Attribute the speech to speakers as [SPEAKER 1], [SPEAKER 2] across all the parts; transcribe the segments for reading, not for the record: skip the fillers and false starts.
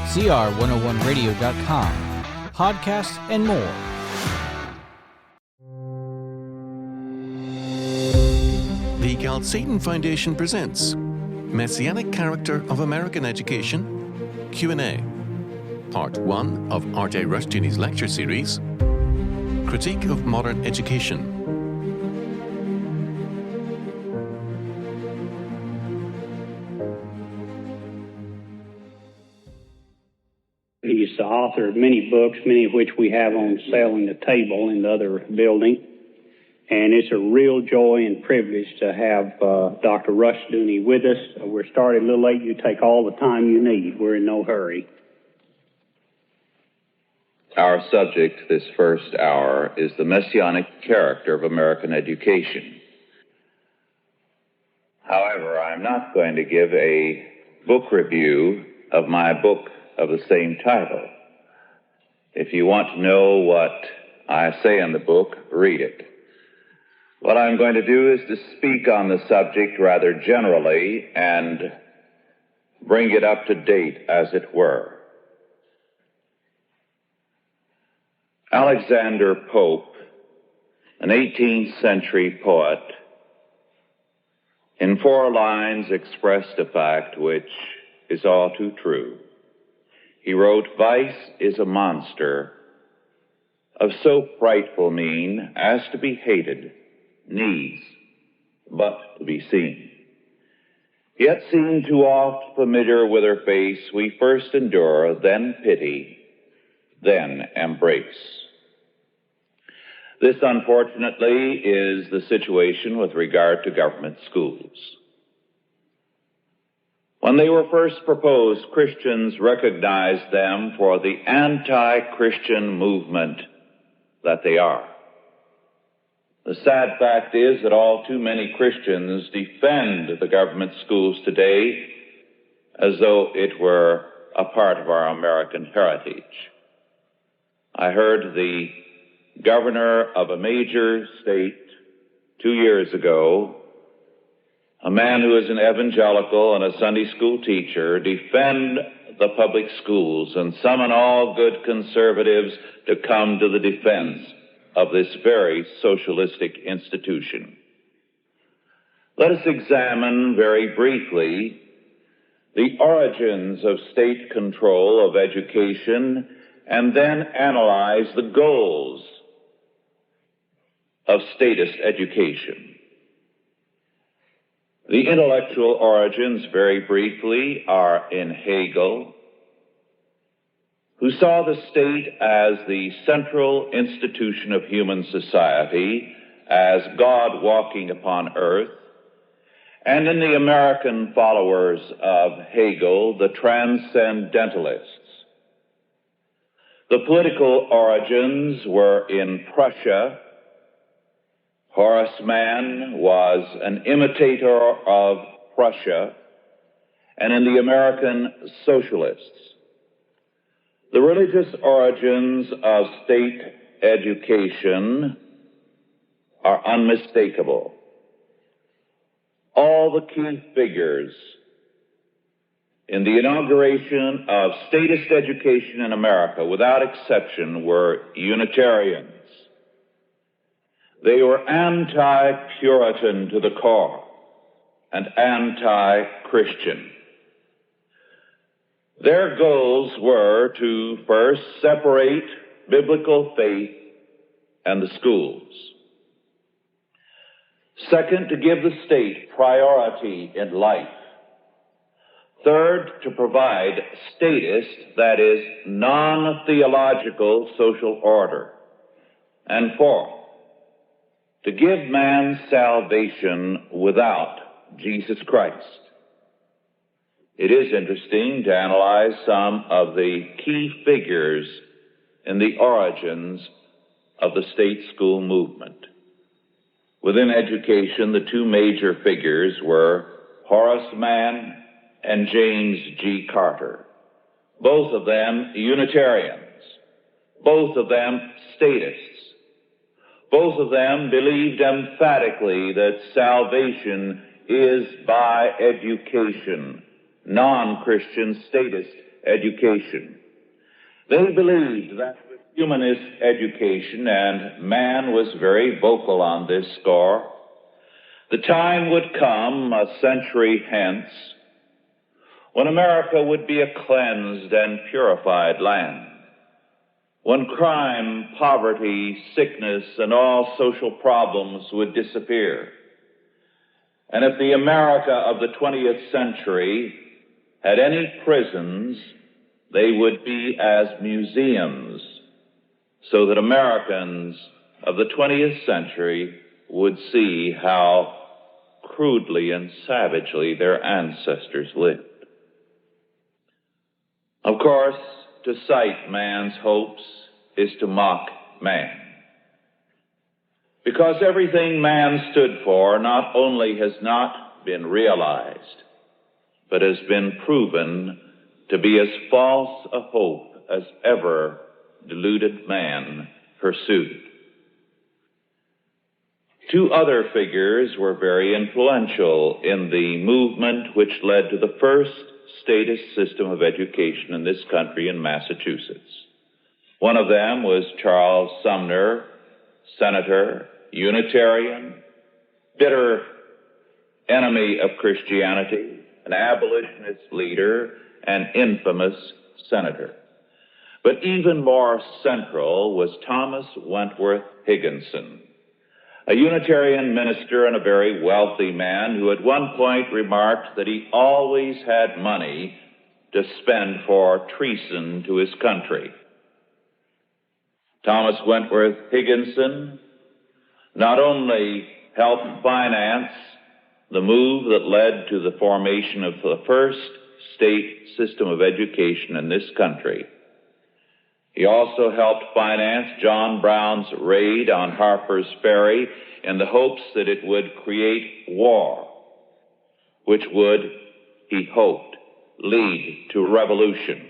[SPEAKER 1] CR101radio.com, podcasts, and more.
[SPEAKER 2] The Chalcedon Foundation presents Messianic Character of American Education, Q&A, Part 1 of R.J. Rushdoony's lecture series, Critique of Modern Education.
[SPEAKER 3] He's the author of many books, many of which we have on sale in the table in the other building. And it's a real joy and privilege to have Dr. Rushdoony with us. We're starting a little late. You take all the time you need. We're in no hurry.
[SPEAKER 4] Our subject this first hour is the Messianic character of American education. However, I'm not going to give a book review of my book of the same title. If you want to know what I say in the book, read it. What I'm going to do is to speak on the subject rather generally and bring it up to date, as it were. Alexander Pope, an 18th century poet, in 4 lines expressed a fact which is all too true. He wrote, "Vice is a monster of so frightful mien as to be hated, needs but to be seen. Yet seen too oft familiar with her face, we first endure, then pity, then embrace." This, unfortunately, is the situation with regard to government schools. When they were first proposed, Christians recognized them for the anti-Christian movement that they are. The sad fact is that all too many Christians defend the government schools today as though it were a part of our American heritage. I heard the governor of a major state 2 years ago, a man who is an evangelical and a Sunday school teacher, defend the public schools and summon all good conservatives to come to the defense of this very socialistic institution. Let us examine very briefly the origins of state control of education and then analyze the goals of statist education. The intellectual origins, very briefly, are in Hegel, who saw the state as the central institution of human society, as God walking upon earth, and in the American followers of Hegel, the transcendentalists. The political origins were in Prussia. Horace Mann was an imitator of Prussia, and in the American socialists. The religious origins of state education are unmistakable. All the key figures in the inauguration of statist education in America, without exception, were Unitarians. They were anti-Puritan to the core and anti-Christian. Their goals were to first separate biblical faith and the schools. Second, to give the state priority in life. Third, to provide statist, that is, non-theological social order. And fourth, to give man salvation without Jesus Christ. It is interesting to analyze some of the key figures in the origins of the state school movement. Within education, the 2 major figures were Horace Mann and James G. Carter, both of them Unitarians, both of them statists. Both of them believed emphatically that salvation is by education. Non-Christian statists education. They believed that with humanist education, and man was very vocal on this score, the time would come a century hence when America would be a cleansed and purified land, when crime, poverty, sickness, and all social problems would disappear. And if the America of the 20th century had any prisons, they would be as museums, so that Americans of the 20th century would see how crudely and savagely their ancestors lived. Of course, to cite man's hopes is to mock man, because everything man stood for not only has not been realized, but has been proven to be as false a hope as ever deluded man pursued. Two other figures were very influential in the movement which led to the first statist system of education in this country, in Massachusetts. One of them was Charles Sumner, senator, Unitarian, bitter enemy of Christianity, an abolitionist leader, an infamous senator. But even more central was Thomas Wentworth Higginson, a Unitarian minister and a very wealthy man who at one point remarked that he always had money to spend for treason to his country. Thomas Wentworth Higginson not only helped finance the move that led to the formation of the first state system of education in this country, he also helped finance John Brown's raid on Harper's Ferry in the hopes that it would create war, which would, he hoped, lead to revolution.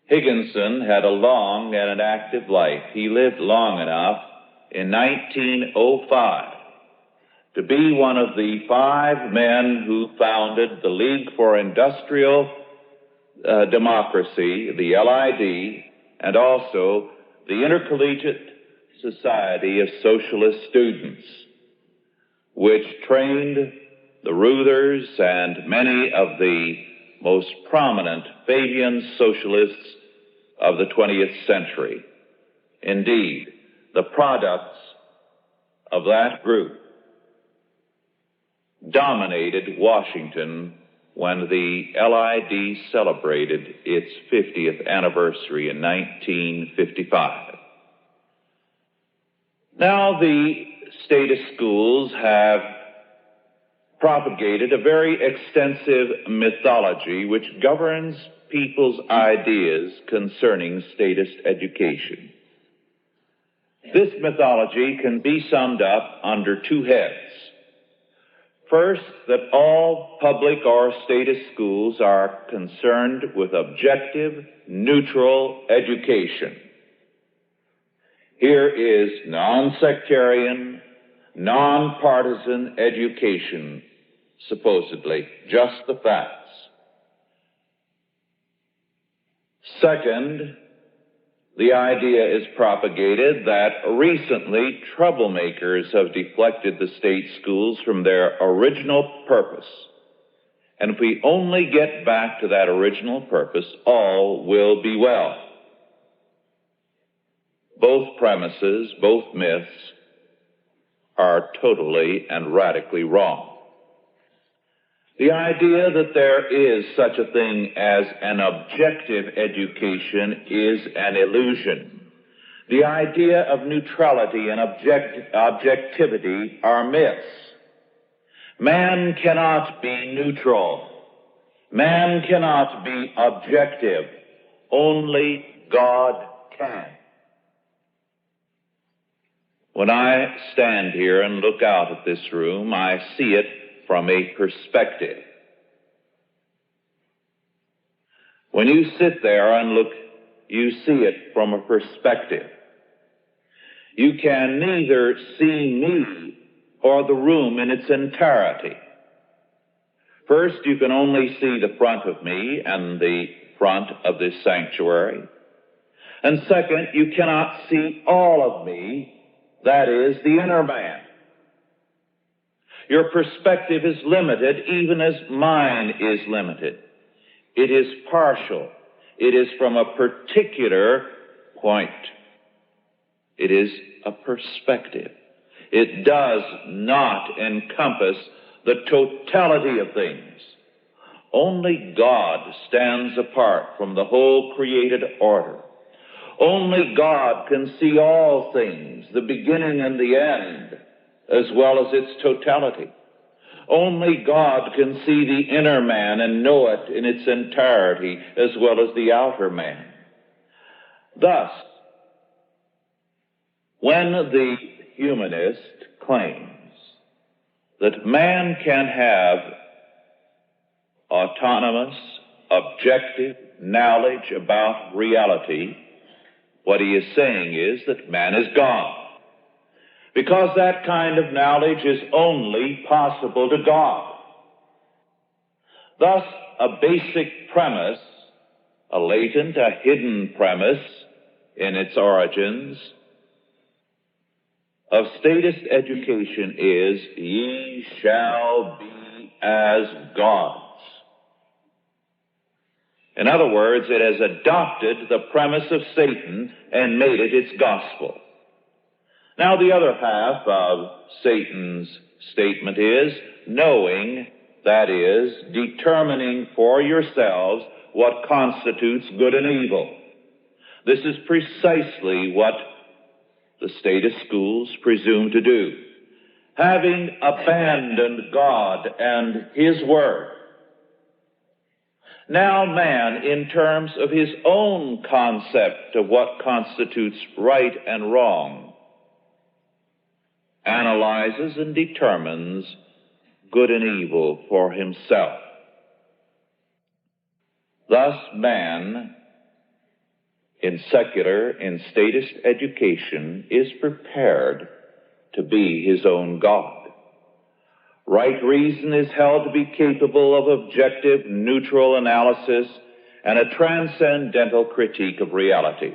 [SPEAKER 4] Higginson had a long and an active life. He lived long enough in 1905 to be one of the 5 men who founded the League for Industrial Democracy, the LID, and also the Intercollegiate Society of Socialist Students, which trained the Ruthers and many of the most prominent Fabian socialists of the 20th century. Indeed, the products of that group dominated Washington when the LID celebrated its 50th anniversary in 1955. Now, the statist schools have propagated a very extensive mythology which governs people's ideas concerning statist education. This mythology can be summed up under 2 heads. First, that all public or statist schools are concerned with objective, neutral education. Here is non-sectarian, non-partisan education, supposedly, just the facts. Second, the idea is propagated that recently troublemakers have deflected the state schools from their original purpose. And if we only get back to that original purpose, all will be well. Both premises, both myths, are totally and radically wrong. The idea that there is such a thing as an objective education is an illusion. The idea of neutrality and objectivity are myths. Man cannot be neutral. Man cannot be objective. Only God can. When I stand here and look out at this room, I see it from a perspective. When you sit there and look, you see it from a perspective. You can neither see me or the room in its entirety. First, you can only see the front of me and the front of this sanctuary. And second, you cannot see all of me, that is, the inner man. Your perspective is limited, even as mine is limited. It is partial. It is from a particular point. It is a perspective. It does not encompass the totality of things. Only God stands apart from the whole created order. Only God can see all things, the beginning and the end, as well as its totality. Only God can see the inner man and know it in its entirety, as well as the outer man. Thus, when the humanist claims that man can have autonomous, objective knowledge about reality, what he is saying is that man is God. Because that kind of knowledge is only possible to God. Thus, a basic premise, a latent, a hidden premise in its origins of statist education is, ye shall be as gods. In other words, it has adopted the premise of Satan and made it its gospel. Now, the other half of Satan's statement is knowing, that is, determining for yourselves what constitutes good and evil. This is precisely what the statist schools presume to do. Having abandoned God and His Word, now man, in terms of his own concept of what constitutes right and wrong, analyzes and determines good and evil for himself. Thus, man, in secular, in statist education, is prepared to be his own God. Right reason is held to be capable of objective, neutral analysis and a transcendental critique of reality.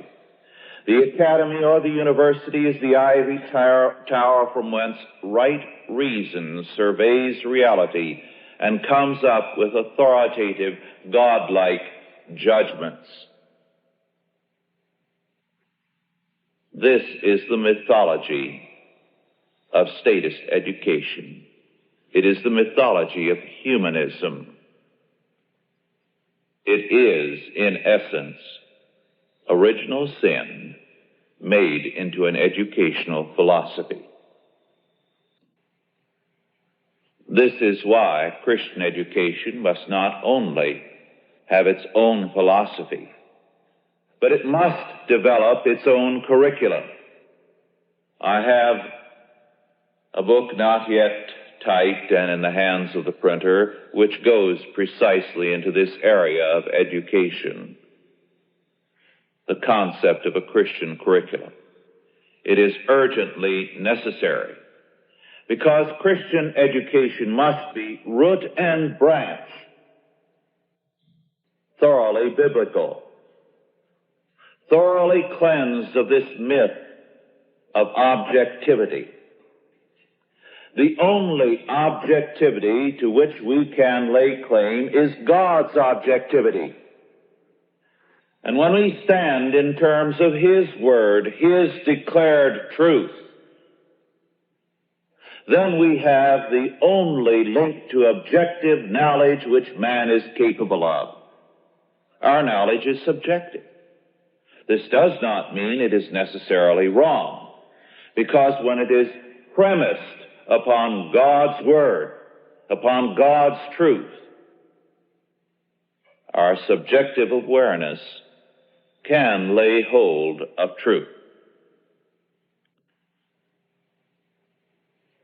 [SPEAKER 4] The academy or the university is the ivory tower from whence right reason surveys reality and comes up with authoritative, godlike judgments. This is the mythology of statist education. It is the mythology of humanism. It is, in essence, original sin made into an educational philosophy. This is why Christian education must not only have its own philosophy, but it must develop its own curriculum. I have a book not yet typed and in the hands of the printer, which goes precisely into this area of education, the concept of a Christian curriculum. It is urgently necessary because Christian education must be root and branch, thoroughly biblical, thoroughly cleansed of this myth of objectivity. The only objectivity to which we can lay claim is God's objectivity. And when we stand in terms of His Word, His declared truth, then we have the only link to objective knowledge which man is capable of. Our knowledge is subjective. This does not mean it is necessarily wrong, because when it is premised upon God's Word, upon God's truth, our subjective awareness can lay hold of truth.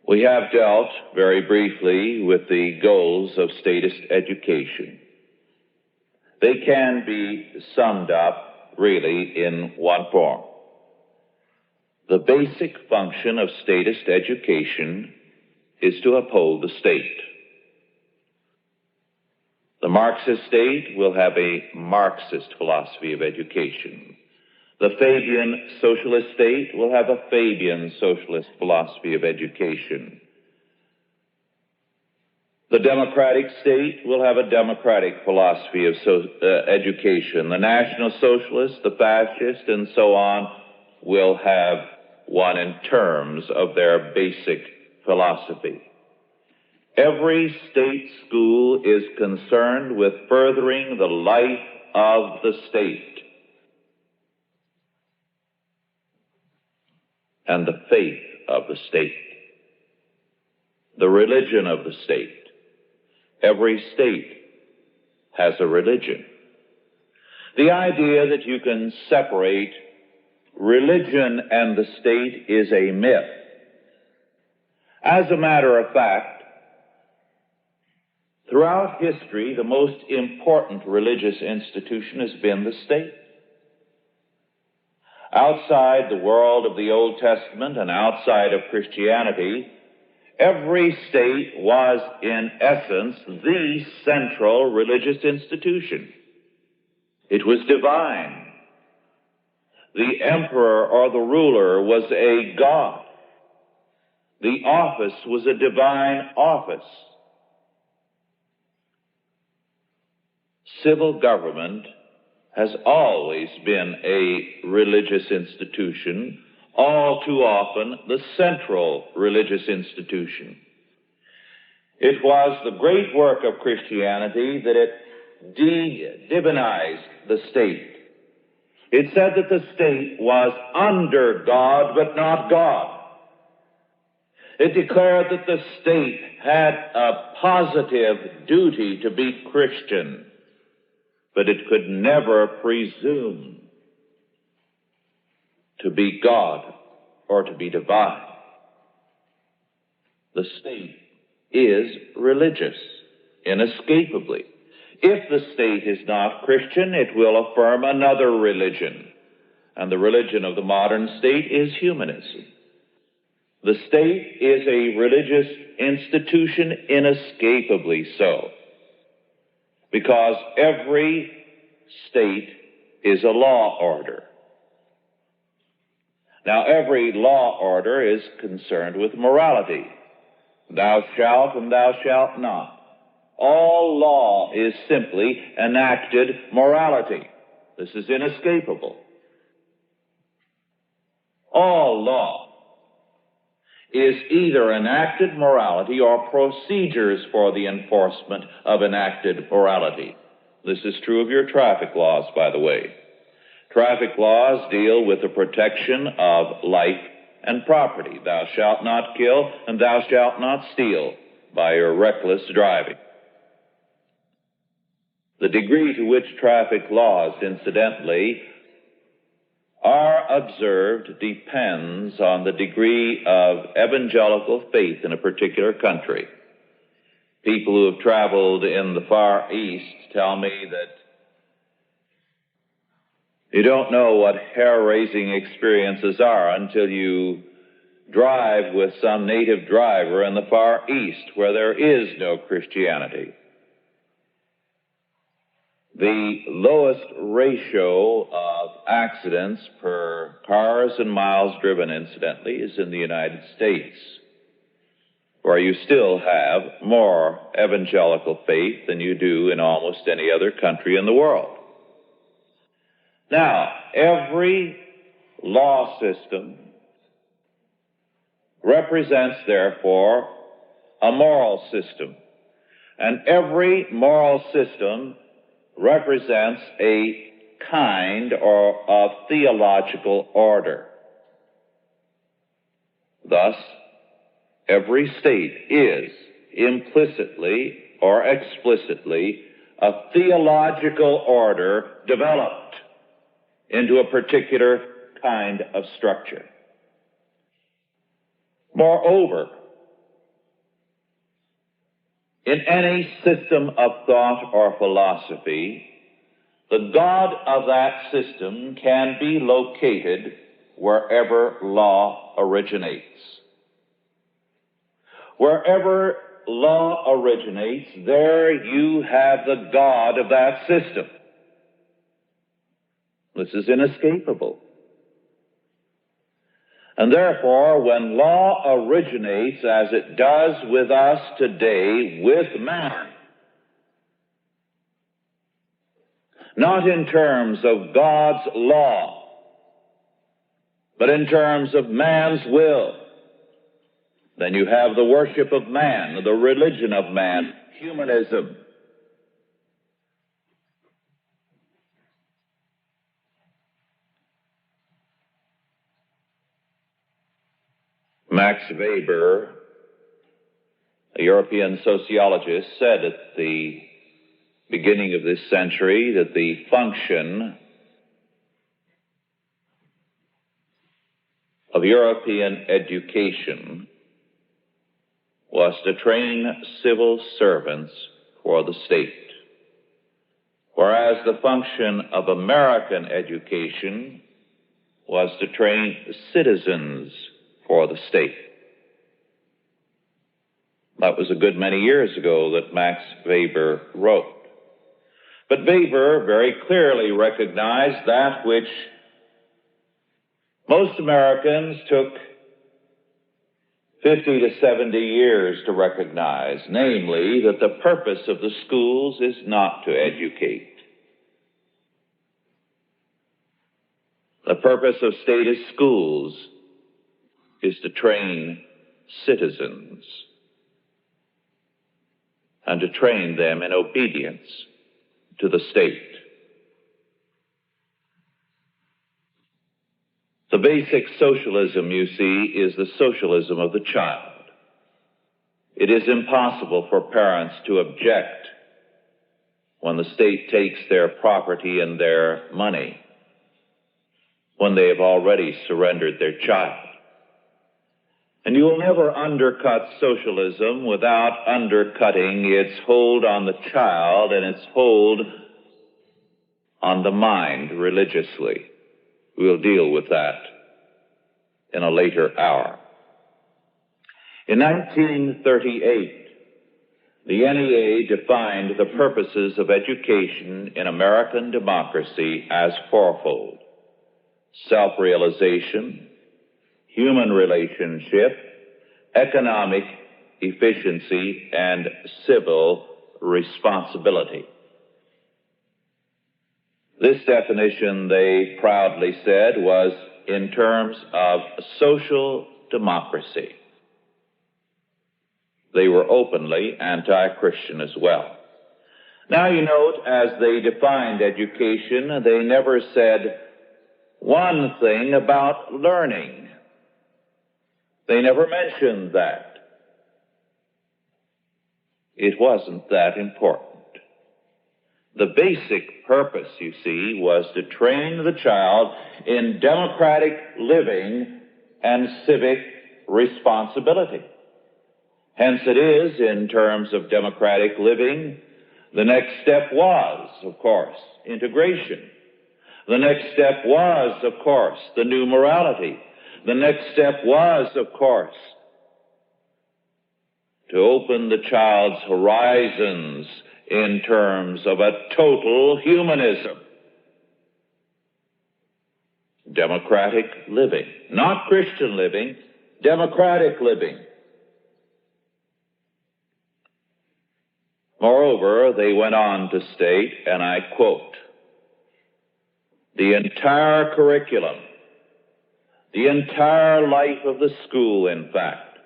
[SPEAKER 4] We have dealt very briefly with the goals of statist education. They can be summed up really in one form. The basic function of statist education is to uphold the state. The Marxist state will have a Marxist philosophy of education. The Fabian socialist state will have a Fabian socialist philosophy of education. The democratic state will have a democratic philosophy of education. The National Socialist, the Fascist, and so on will have one in terms of their basic philosophy. Every state school is concerned with furthering the life of the state and the faith of the state, the religion of the state. Every state has a religion. The idea that you can separate religion and the state is a myth. As a matter of fact, throughout history, the most important religious institution has been the state. Outside the world of the Old Testament and outside of Christianity, every state was, in essence, the central religious institution. It was divine. The emperor or the ruler was a god. The office was a divine office. Civil government has always been a religious institution, all too often the central religious institution. It was the great work of Christianity that it de-divinized the state. It said that the state was under God, but not God. It declared that the state had a positive duty to be Christian, but it could never presume to be God or to be divine. The state is religious, inescapably. If the state is not Christian, it will affirm another religion, and the religion of the modern state is humanism. The state is a religious institution, inescapably so, because every state is a law order. Now, every law order is concerned with morality. Thou shalt and thou shalt not. All law is simply enacted morality. This is inescapable. All law is either enacted morality or procedures for the enforcement of enacted morality. This is true of your traffic laws, by the way. Traffic laws deal with the protection of life and property. Thou shalt not kill and thou shalt not steal by your reckless driving. The degree to which traffic laws, incidentally, are observed depends on the degree of evangelical faith in a particular country. People who have traveled in the Far East tell me that you don't know what hair-raising experiences are until you drive with some native driver in the Far East where there is no Christianity. The lowest ratio of accidents per cars and miles driven, incidentally, is in the United States, where you still have more evangelical faith than you do in almost any other country in the world. Now, every law system represents, therefore, a moral system, and every moral system represents a kind or of theological order. Thus, every state is implicitly or explicitly a theological order developed into a particular kind of structure. Moreover, in any system of thought or philosophy, the God of that system can be located wherever law originates. Wherever law originates, there you have the God of that system. This is inescapable. And therefore, when law originates, as it does with us today, with man, not in terms of God's law, but in terms of man's will, then you have the worship of man, the religion of man, humanism. Max Weber, a European sociologist, said at the beginning of this century that the function of European education was to train civil servants for the state, whereas the function of American education was to train citizens for the state. That was a good many years ago that Max Weber wrote. But Weber very clearly recognized that which most Americans took 50 to 70 years to recognize, namely that the purpose of the schools is not to educate. The purpose of state schools is to train citizens and to train them in obedience to the state. The basic socialism, you see, is the socialism of the child. It is impossible for parents to object when the state takes their property and their money, when they have already surrendered their child. And you will never undercut socialism without undercutting its hold on the child and its hold on the mind religiously. We'll deal with that in a later hour. In 1938, the NEA defined the purposes of education in American democracy as fourfold: self-realization, human relationship, economic efficiency, and civil responsibility. This definition, they proudly said, was in terms of social democracy. They were openly anti-Christian as well. Now you note, as they defined education, they never said one thing about learning. They never mentioned that. It wasn't that important. The basic purpose, you see, was to train the child in democratic living and civic responsibility. Hence it is, in terms of democratic living, the next step was, of course, integration. The next step was, of course, the new morality. The next step was, of course, to open the child's horizons in terms of a total humanism. Democratic living. Not Christian living, democratic living. Moreover, they went on to state, and I quote, "The entire curriculum, the entire life of the school, in fact,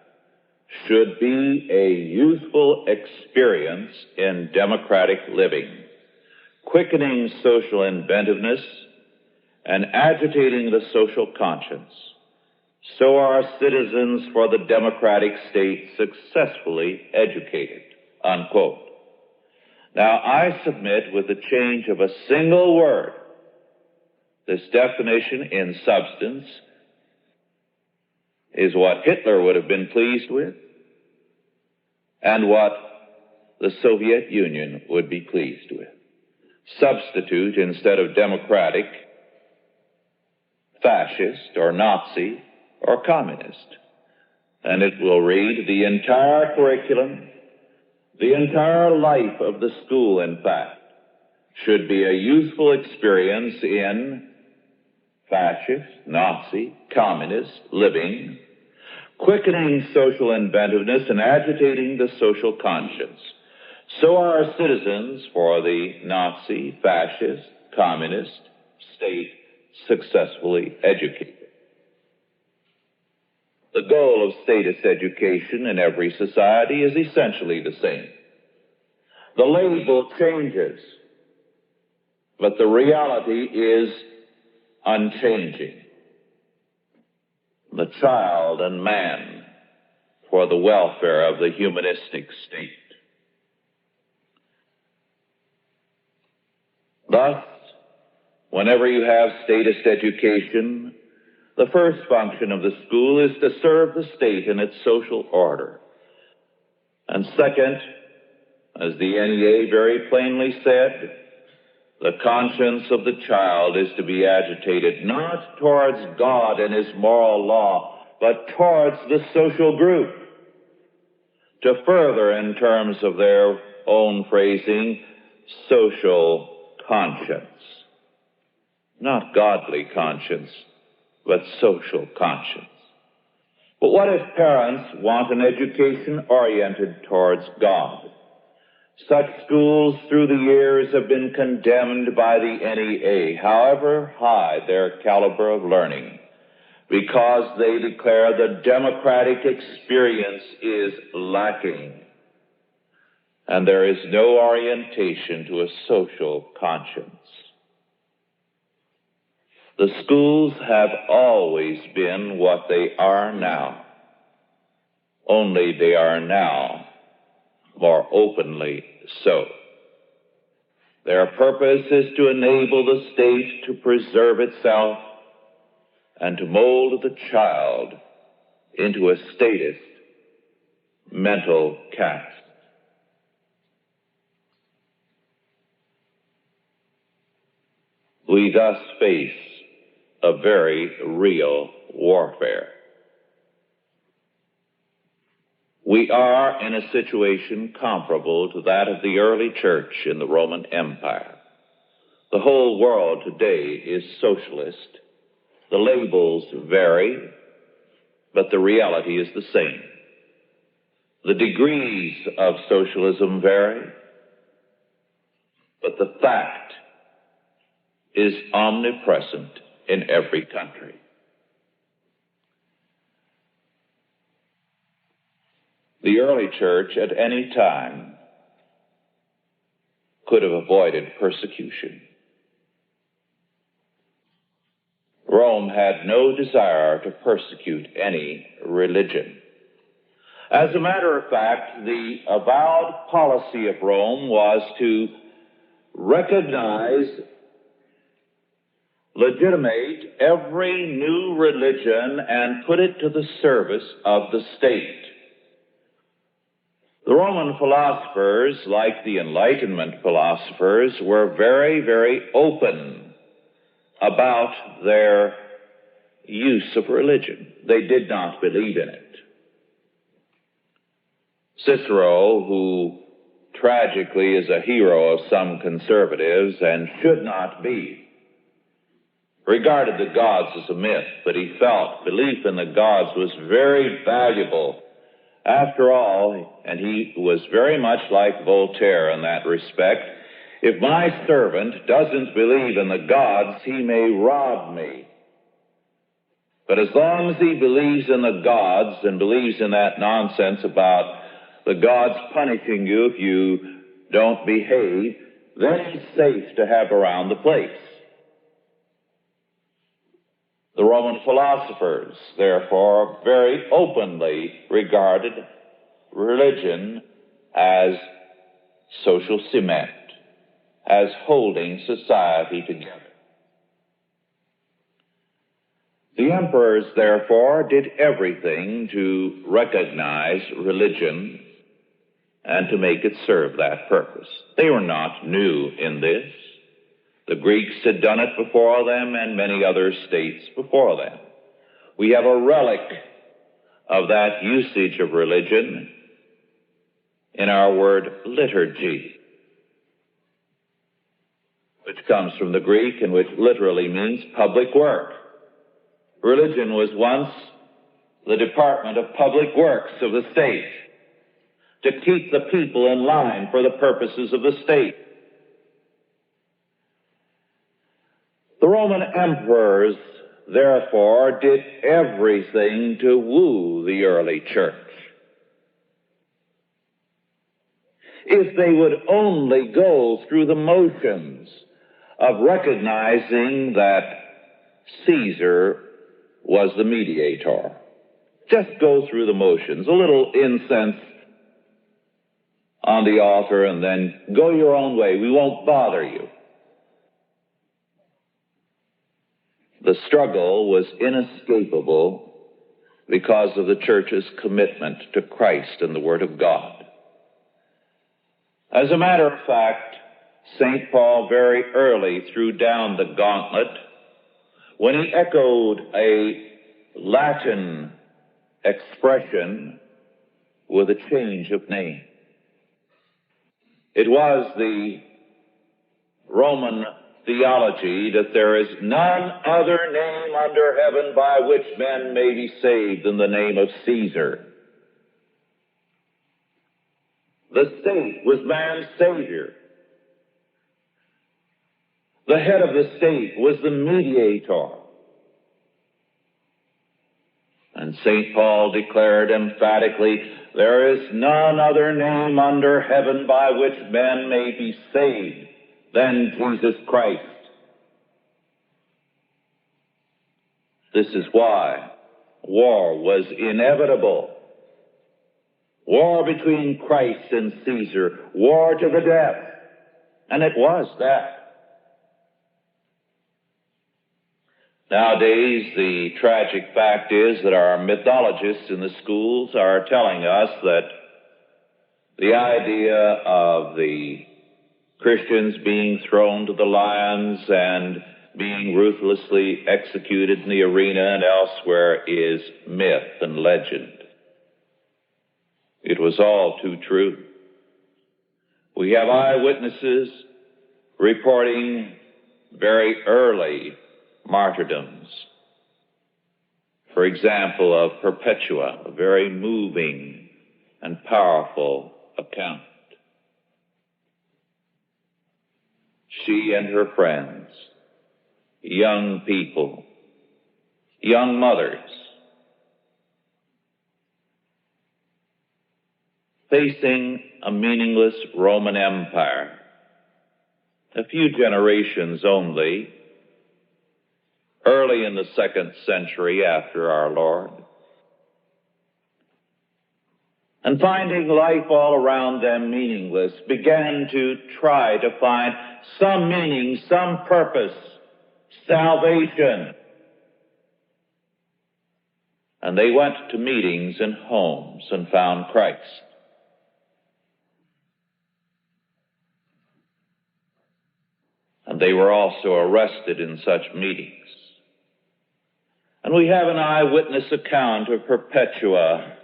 [SPEAKER 4] should be a youthful experience in democratic living, quickening social inventiveness and agitating the social conscience. So are citizens for the democratic state successfully educated," unquote. Now, I submit with the change of a single word, this definition in substance is what Hitler would have been pleased with and what the Soviet Union would be pleased with. Substitute, instead of democratic, fascist or Nazi or communist. And it will read, "The entire curriculum The entire life of the school, in fact, should be a useful experience in fascist, Nazi, communist living, quickening social inventiveness and agitating the social conscience. So are citizens for the Nazi, fascist, communist state successfully educated. The goal of statist education in every society is essentially the same. The label changes, but the reality is unchanging. The child and man for the welfare of the humanistic state. Thus, whenever you have statist education, the first function of the school is to serve the state in its social order. And second, as the NEA very plainly said, the conscience of the child is to be agitated not towards God and his moral law, but towards the social group, to further, in terms of their own phrasing, social conscience. Not godly conscience, but social conscience. But what if parents want an education oriented towards God? Such schools through the years have been condemned by the NEA, however high their caliber of learning, because they declare the democratic experience is lacking, and there is no orientation to a social conscience. The schools have always been what they are now, only they are now more openly so. Their purpose is to enable the state to preserve itself and to mold the child into a statist mental caste. We thus face a very real warfare. We are in a situation comparable to that of the early church in the Roman Empire. The whole world today is socialist. The labels vary, but the reality is the same. The degrees of socialism vary, but the fact is omnipresent in every country. The early church at any time could have avoided persecution. Rome had no desire to persecute any religion. As a matter of fact, the avowed policy of Rome was to recognize, legitimate every new religion and put it to the service of the state. The Roman philosophers, like the Enlightenment philosophers, were very, very open about their use of religion. They did not believe in it. Cicero, who tragically is a hero of some conservatives and should not be, regarded the gods as a myth, but he felt belief in the gods was very valuable. After all, and he was very much like Voltaire in that respect, if my servant doesn't believe in the gods, he may rob me. But as long as he believes in the gods and believes in that nonsense about the gods punishing you if you don't behave, then he's safe to have around the place. The Roman philosophers, therefore, very openly regarded religion as social cement, as holding society together. The emperors, therefore, did everything to recognize religion and to make it serve that purpose. They were not new in this. The Greeks had done it before them and many other states before them. We have a relic of that usage of religion in our word liturgy, which comes from the Greek and which literally means public work. Religion was once the department of public works of the state, to keep the people in line for the purposes of the state. The Roman emperors, therefore, did everything to woo the early church. If they would only go through the motions of recognizing that Caesar was the mediator. Just go through the motions, a little incense on the altar, and then go your own way. We won't bother you. The struggle was inescapable because of the church's commitment to Christ and the Word of God. As a matter of fact, St. Paul very early threw down the gauntlet when he echoed a Latin expression with a change of name. It was the Roman theology that there is none other name under heaven by which men may be saved than the name of Caesar. The state was man's savior. The head of the state was the mediator. And St. Paul declared emphatically, there is none other name under heaven by which men may be saved than Jesus Christ. This is why war was inevitable. War between Christ and Caesar, war to the death. And it was that. Nowadays, the tragic fact is that our mythologists in the schools are telling us that the idea of the Christians being thrown to the lions and being ruthlessly executed in the arena and elsewhere is myth and legend. It was all too true. We have eyewitnesses reporting very early martyrdoms. For example, of Perpetua, a very moving and powerful account. She and her friends, young people, young mothers, facing a meaningless Roman Empire, a few generations only, early in the 2nd century after our Lord, and finding life all around them meaningless, began to try to find some meaning, some purpose, salvation. And they went to meetings and homes and found Christ. And they were also arrested in such meetings. And we have an eyewitness account of Perpetua.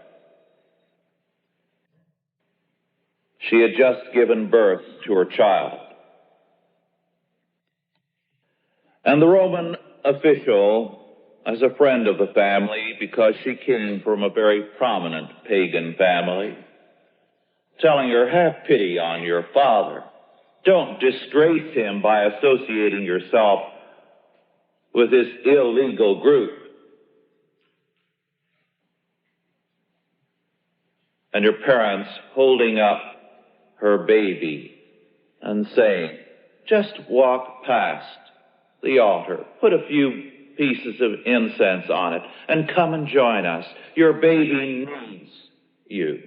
[SPEAKER 4] She had just given birth to her child. And the Roman official, as a friend of the family, because she came from a very prominent pagan family, telling her, have pity on your father. Don't disgrace him by associating yourself with this illegal group. And her parents holding up her baby and saying, just walk past the altar, put a few pieces of incense on it, and come and join us. Your baby needs you.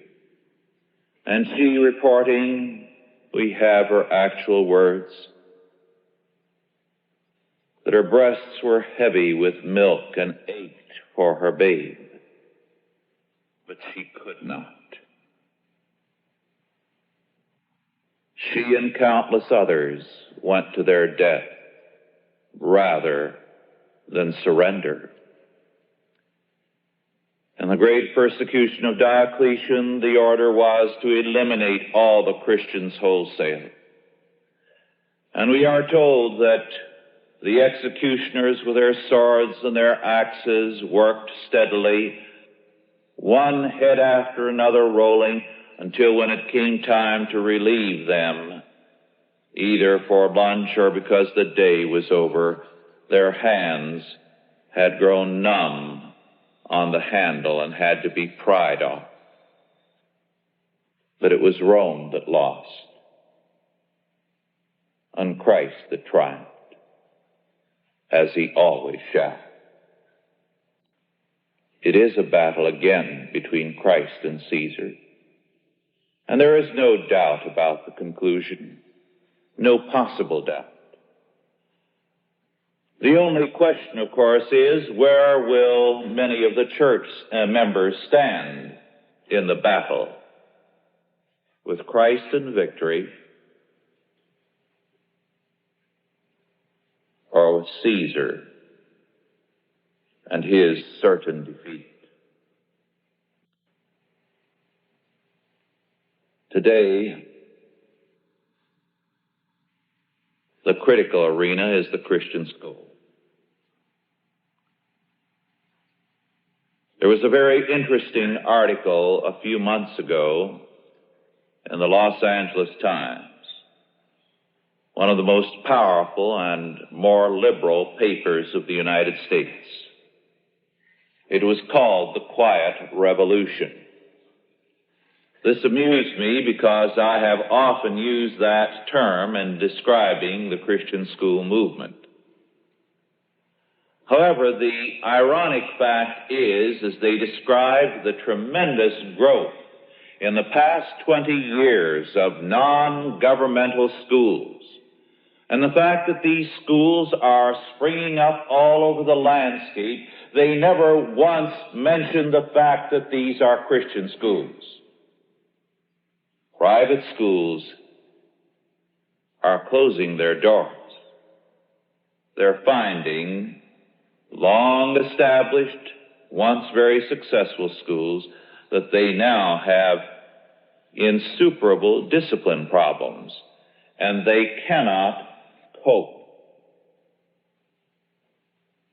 [SPEAKER 4] And she reporting, we have her actual words, that her breasts were heavy with milk and ached for her babe. But she could not. She and countless others went to their death rather than surrender. In the great persecution of Diocletian, the order was to eliminate all the Christians wholesale. And we are told that the executioners with their swords and their axes worked steadily, one head after another rolling, until when it came time to relieve them, either for lunch or because the day was over, their hands had grown numb on the handle and had to be pried off. But it was Rome that lost, and Christ that triumphed, as he always shall. It is a battle again between Christ and Caesar, and there is no doubt about the conclusion, no possible doubt. The only question, of course, is where will many of the church members stand in the battle? With Christ in victory, or with Caesar and his certain defeat? Today, the critical arena is the Christian school. There was a very interesting article a few months ago in the Los Angeles Times, one of the most powerful and more liberal papers of the United States. It was called The Quiet Revolution. This amused me because I have often used that term in describing the Christian school movement. However, the ironic fact is, as they describe the tremendous growth in the past 20 years of non-governmental schools, and the fact that these schools are springing up all over the landscape, they never once mention the fact that these are Christian schools. Private schools are closing their doors. They're finding long-established, once very successful schools that they now have insuperable discipline problems, and they cannot cope.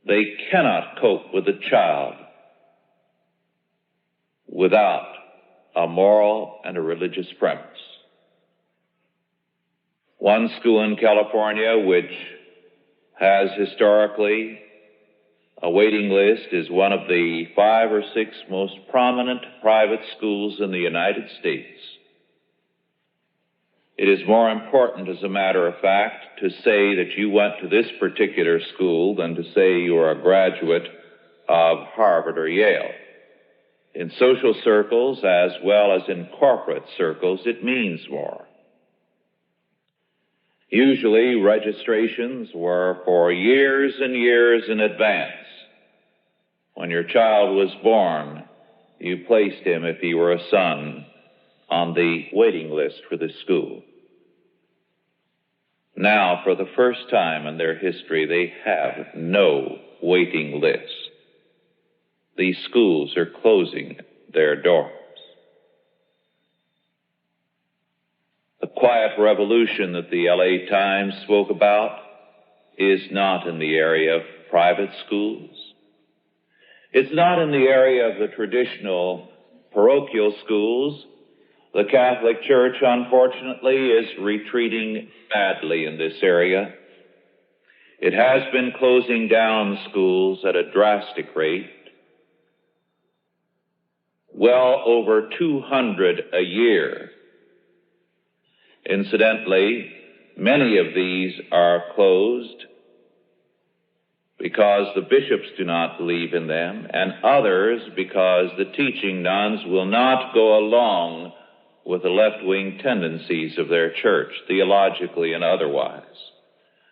[SPEAKER 4] They cannot cope with a child without a moral and a religious premise. One school in California, which has historically a waiting list, is one of the 5 or 6 most prominent private schools in the United States. It is more important, as a matter of fact, to say that you went to this particular school than to say you are a graduate of Harvard or Yale. In social circles, as well as in corporate circles, it means more. Usually, registrations were for years and years in advance. When your child was born, you placed him, if he were a son, on the waiting list for this school. Now, for the first time in their history, they have no waiting list. These schools are closing their doors. The quiet revolution that the LA Times spoke about is not in the area of private schools. It's not in the area of the traditional parochial schools. The Catholic Church, unfortunately, is retreating badly in this area. It has been closing down schools at a drastic rate. Well over 200 a year. Incidentally, many of these are closed because the bishops do not believe in them, and others because the teaching nuns will not go along with the left-wing tendencies of their church, theologically and otherwise.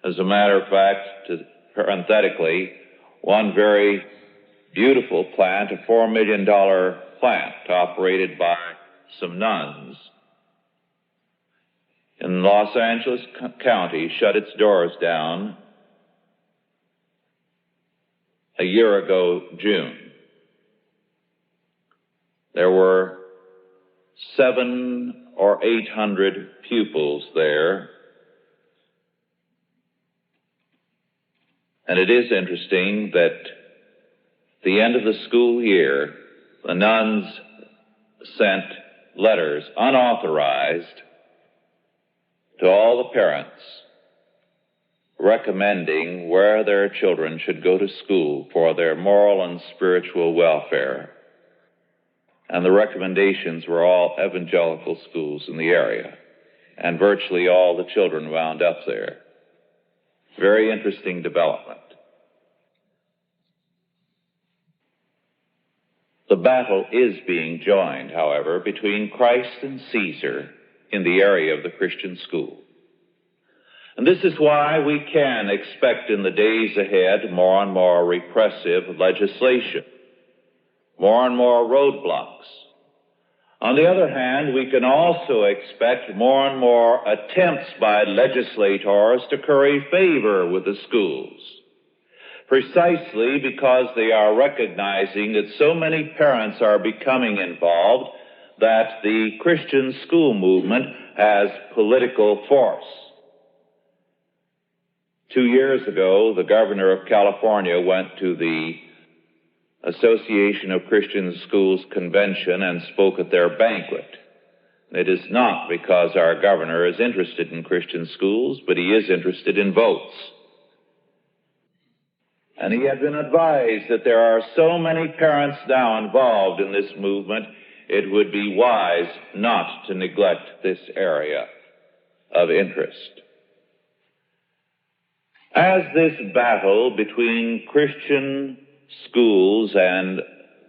[SPEAKER 4] As a matter of fact, parenthetically, one very beautiful plant, a $4 million plant operated by some nuns in Los Angeles County, shut its doors down a year ago, June. There were 700 or 800 pupils there. And it is interesting that at the end of the school year, the nuns sent letters unauthorized to all the parents recommending where their children should go to school for their moral and spiritual welfare. And the recommendations were all evangelical schools in the area, and virtually all the children wound up there. Very interesting development. The battle is being joined, however, between Christ and Caesar in the area of the Christian school. And this is why we can expect in the days ahead more and more repressive legislation, more and more roadblocks. On the other hand, we can also expect more and more attempts by legislators to curry favor with the schools, precisely because they are recognizing that so many parents are becoming involved that the Christian school movement has political force. 2 years ago, the governor of California went to the Association of Christian Schools Convention and spoke at their banquet. It is not because our governor is interested in Christian schools, but he is interested in votes. And he had been advised that there are so many parents now involved in this movement, it would be wise not to neglect this area of interest. As this battle between Christian schools and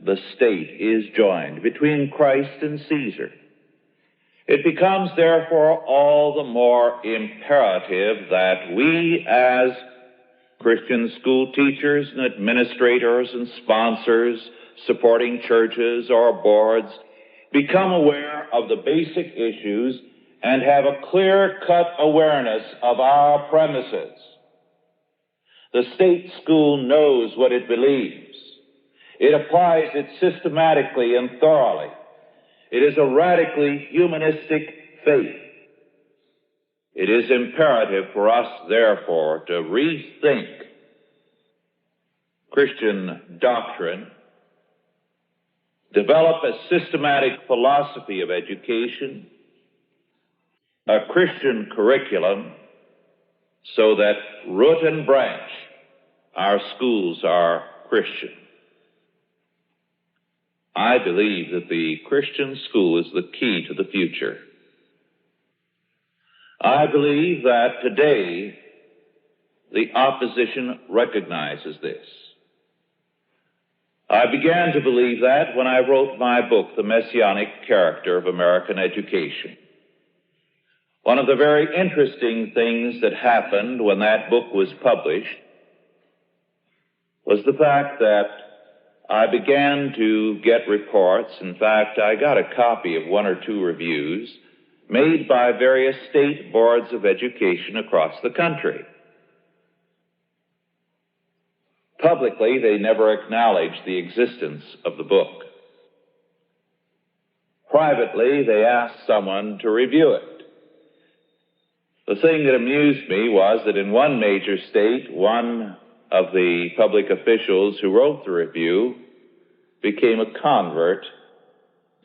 [SPEAKER 4] the state is joined, between Christ and Caesar, it becomes therefore all the more imperative that we as Christian school teachers and administrators and sponsors, supporting churches or boards, become aware of the basic issues and have a clear-cut awareness of our premises. The state school knows what it believes. It applies it systematically and thoroughly. It is a radically humanistic faith. It is imperative for us, therefore, to rethink Christian doctrine, develop a systematic philosophy of education, a Christian curriculum, so that root and branch, our schools are Christian. I believe that the Christian school is the key to the future. I believe that today the opposition recognizes this. I began to believe that when I wrote my book, The Messianic Character of American Education. One of the very interesting things that happened when that book was published was the fact that I began to get reports. In fact, I got a copy of 1 or 2 reviews made by various state boards of education across the country. Publicly, they never acknowledged the existence of the book. Privately, they asked someone to review it. The thing that amused me was that in one major state, one of the public officials who wrote the review became a convert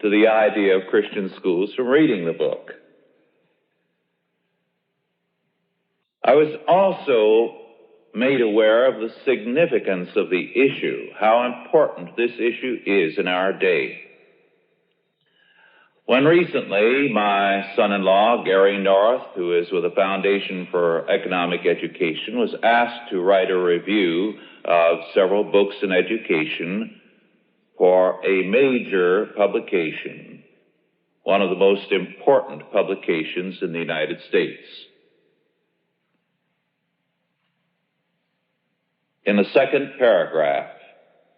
[SPEAKER 4] to the idea of Christian schools from reading the book. I was also made aware of the significance of the issue, how important this issue is in our day. When recently my son-in-law, Gary North, who is with the Foundation for Economic Education, was asked to write a review of several books in education for a major publication, one of the most important publications in the United States. In the second paragraph,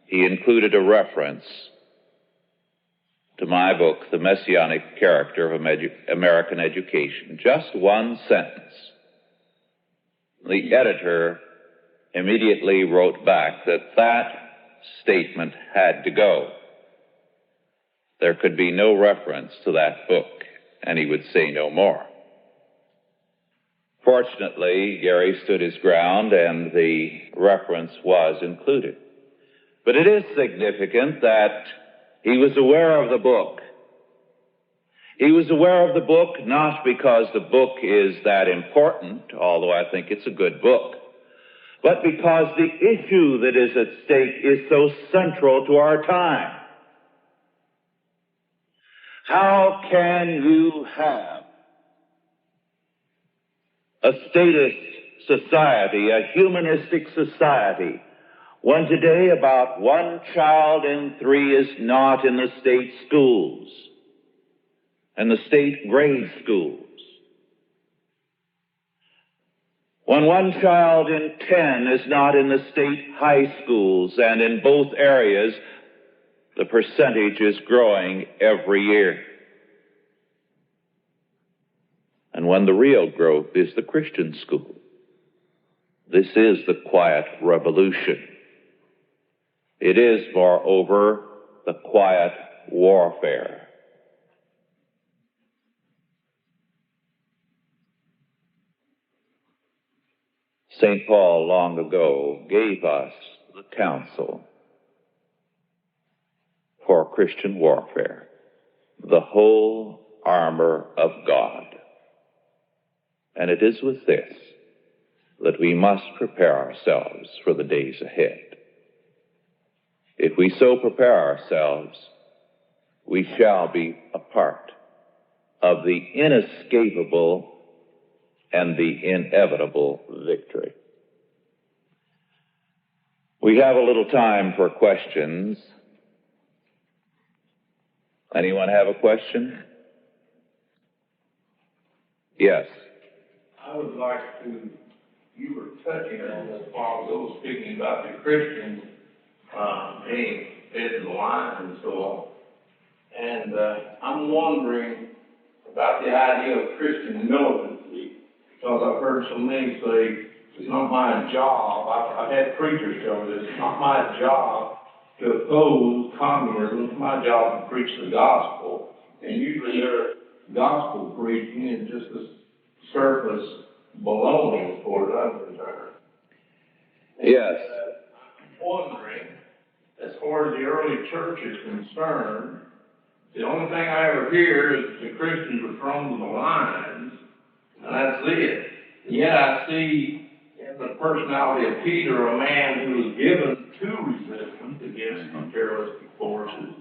[SPEAKER 4] he included a reference to my book, The Messianic Character of American Education. Just one sentence. The editor immediately wrote back that that statement had to go. there could be no reference to that book, and he would say no more. Fortunately, Gary stood his ground, and the reference was included. But it is significant that he was aware of the book. He was aware of the book not because the book is that important, although I think it's a good book, but because the issue that is at stake is so central to our time. How can you have a statist society, a humanistic society, when today about 1 child in 3 is not in the state schools and the state grade schools? When 1 child in 10 is not in the state high schools, and in both areas the percentage is growing every year. And when the real growth is the Christian school. This is the quiet revolution. It is, moreover, the quiet warfare. St. Paul long ago gave us the counsel for Christian warfare, the whole armor of God. And it is with this that we must prepare ourselves for the days ahead. If we so prepare ourselves, we shall be a part of the inescapable and the inevitable victory. We have a little time for questions. Anyone have a question? Yes.
[SPEAKER 5] I would like to, you were touching on this while ago, speaking about the Christians being fed to the lions and so on. And I'm wondering about the idea of Christian militancy, because I've heard so many say, it's not my job, I've had preachers tell me this, it's not my job to oppose communism, it's my job to preach the gospel. And usually their gospel preaching is just a surface baloney as far as I'm concerned.
[SPEAKER 4] Yes.
[SPEAKER 5] I'm wondering, as far as the early church is concerned, the only thing I ever hear is the Christians were thrown to the lions, and that's it. And yet I see in the personality of Peter a man who was given to resistance against imperialistic forces.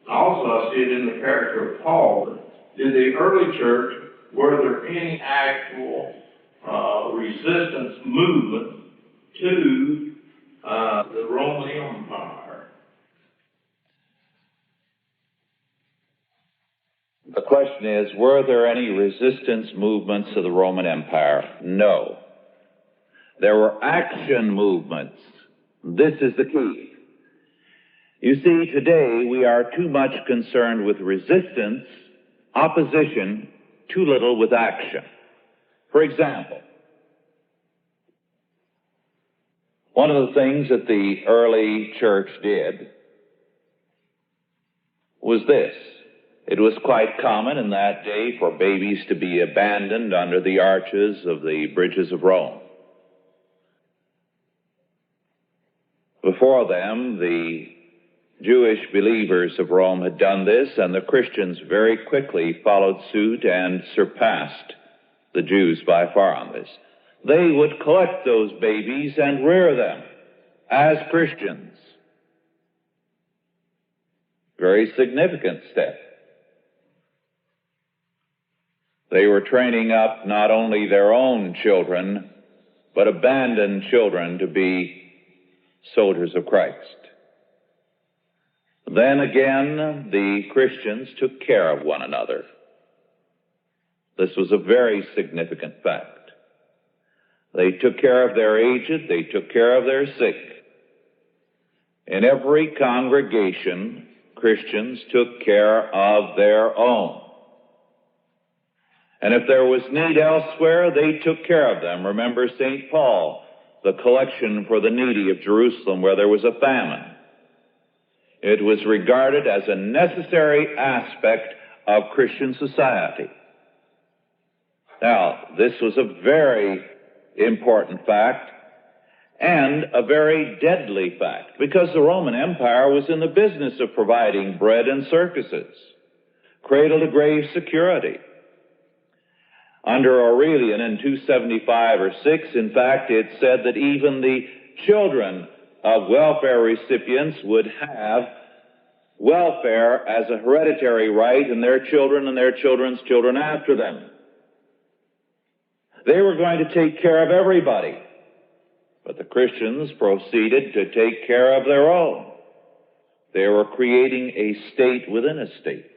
[SPEAKER 5] Also I see it in the character of Paul. Did the early church, were there any actual resistance movement to the Roman Empire?
[SPEAKER 4] The question is, were there any resistance movements to the Roman Empire? No. There were action movements. This is the key. You see, today we are too much concerned with resistance, opposition, too little with action. For example, one of the things that the early church did was this. It was quite common in that day for babies to be abandoned under the arches of the bridges of Rome. Before them, the Jewish believers of Rome had done this, and the Christians very quickly followed suit and surpassed the Jews by far on this. They would collect those babies and rear them as Christians. Very significant step. They were training up not only their own children, but abandoned children to be soldiers of Christ. Then again, the Christians took care of one another. This was a very significant fact. They took care of their aged, they took care of their sick. In every congregation, Christians took care of their own. And if there was need elsewhere, they took care of them. Remember St. Paul, the collection for the needy of Jerusalem where there was a famine. It was regarded as a necessary aspect of Christian society. Now, this was a very important fact and a very deadly fact, because the Roman Empire was in the business of providing bread and circuses, cradle-to-grave security. Under Aurelian in 275 or 6, in fact, it said that even the children of welfare recipients would have welfare as a hereditary right, and their children's children after them. They were going to take care of everybody, but the Christians proceeded to take care of their own. They were creating a state within a state.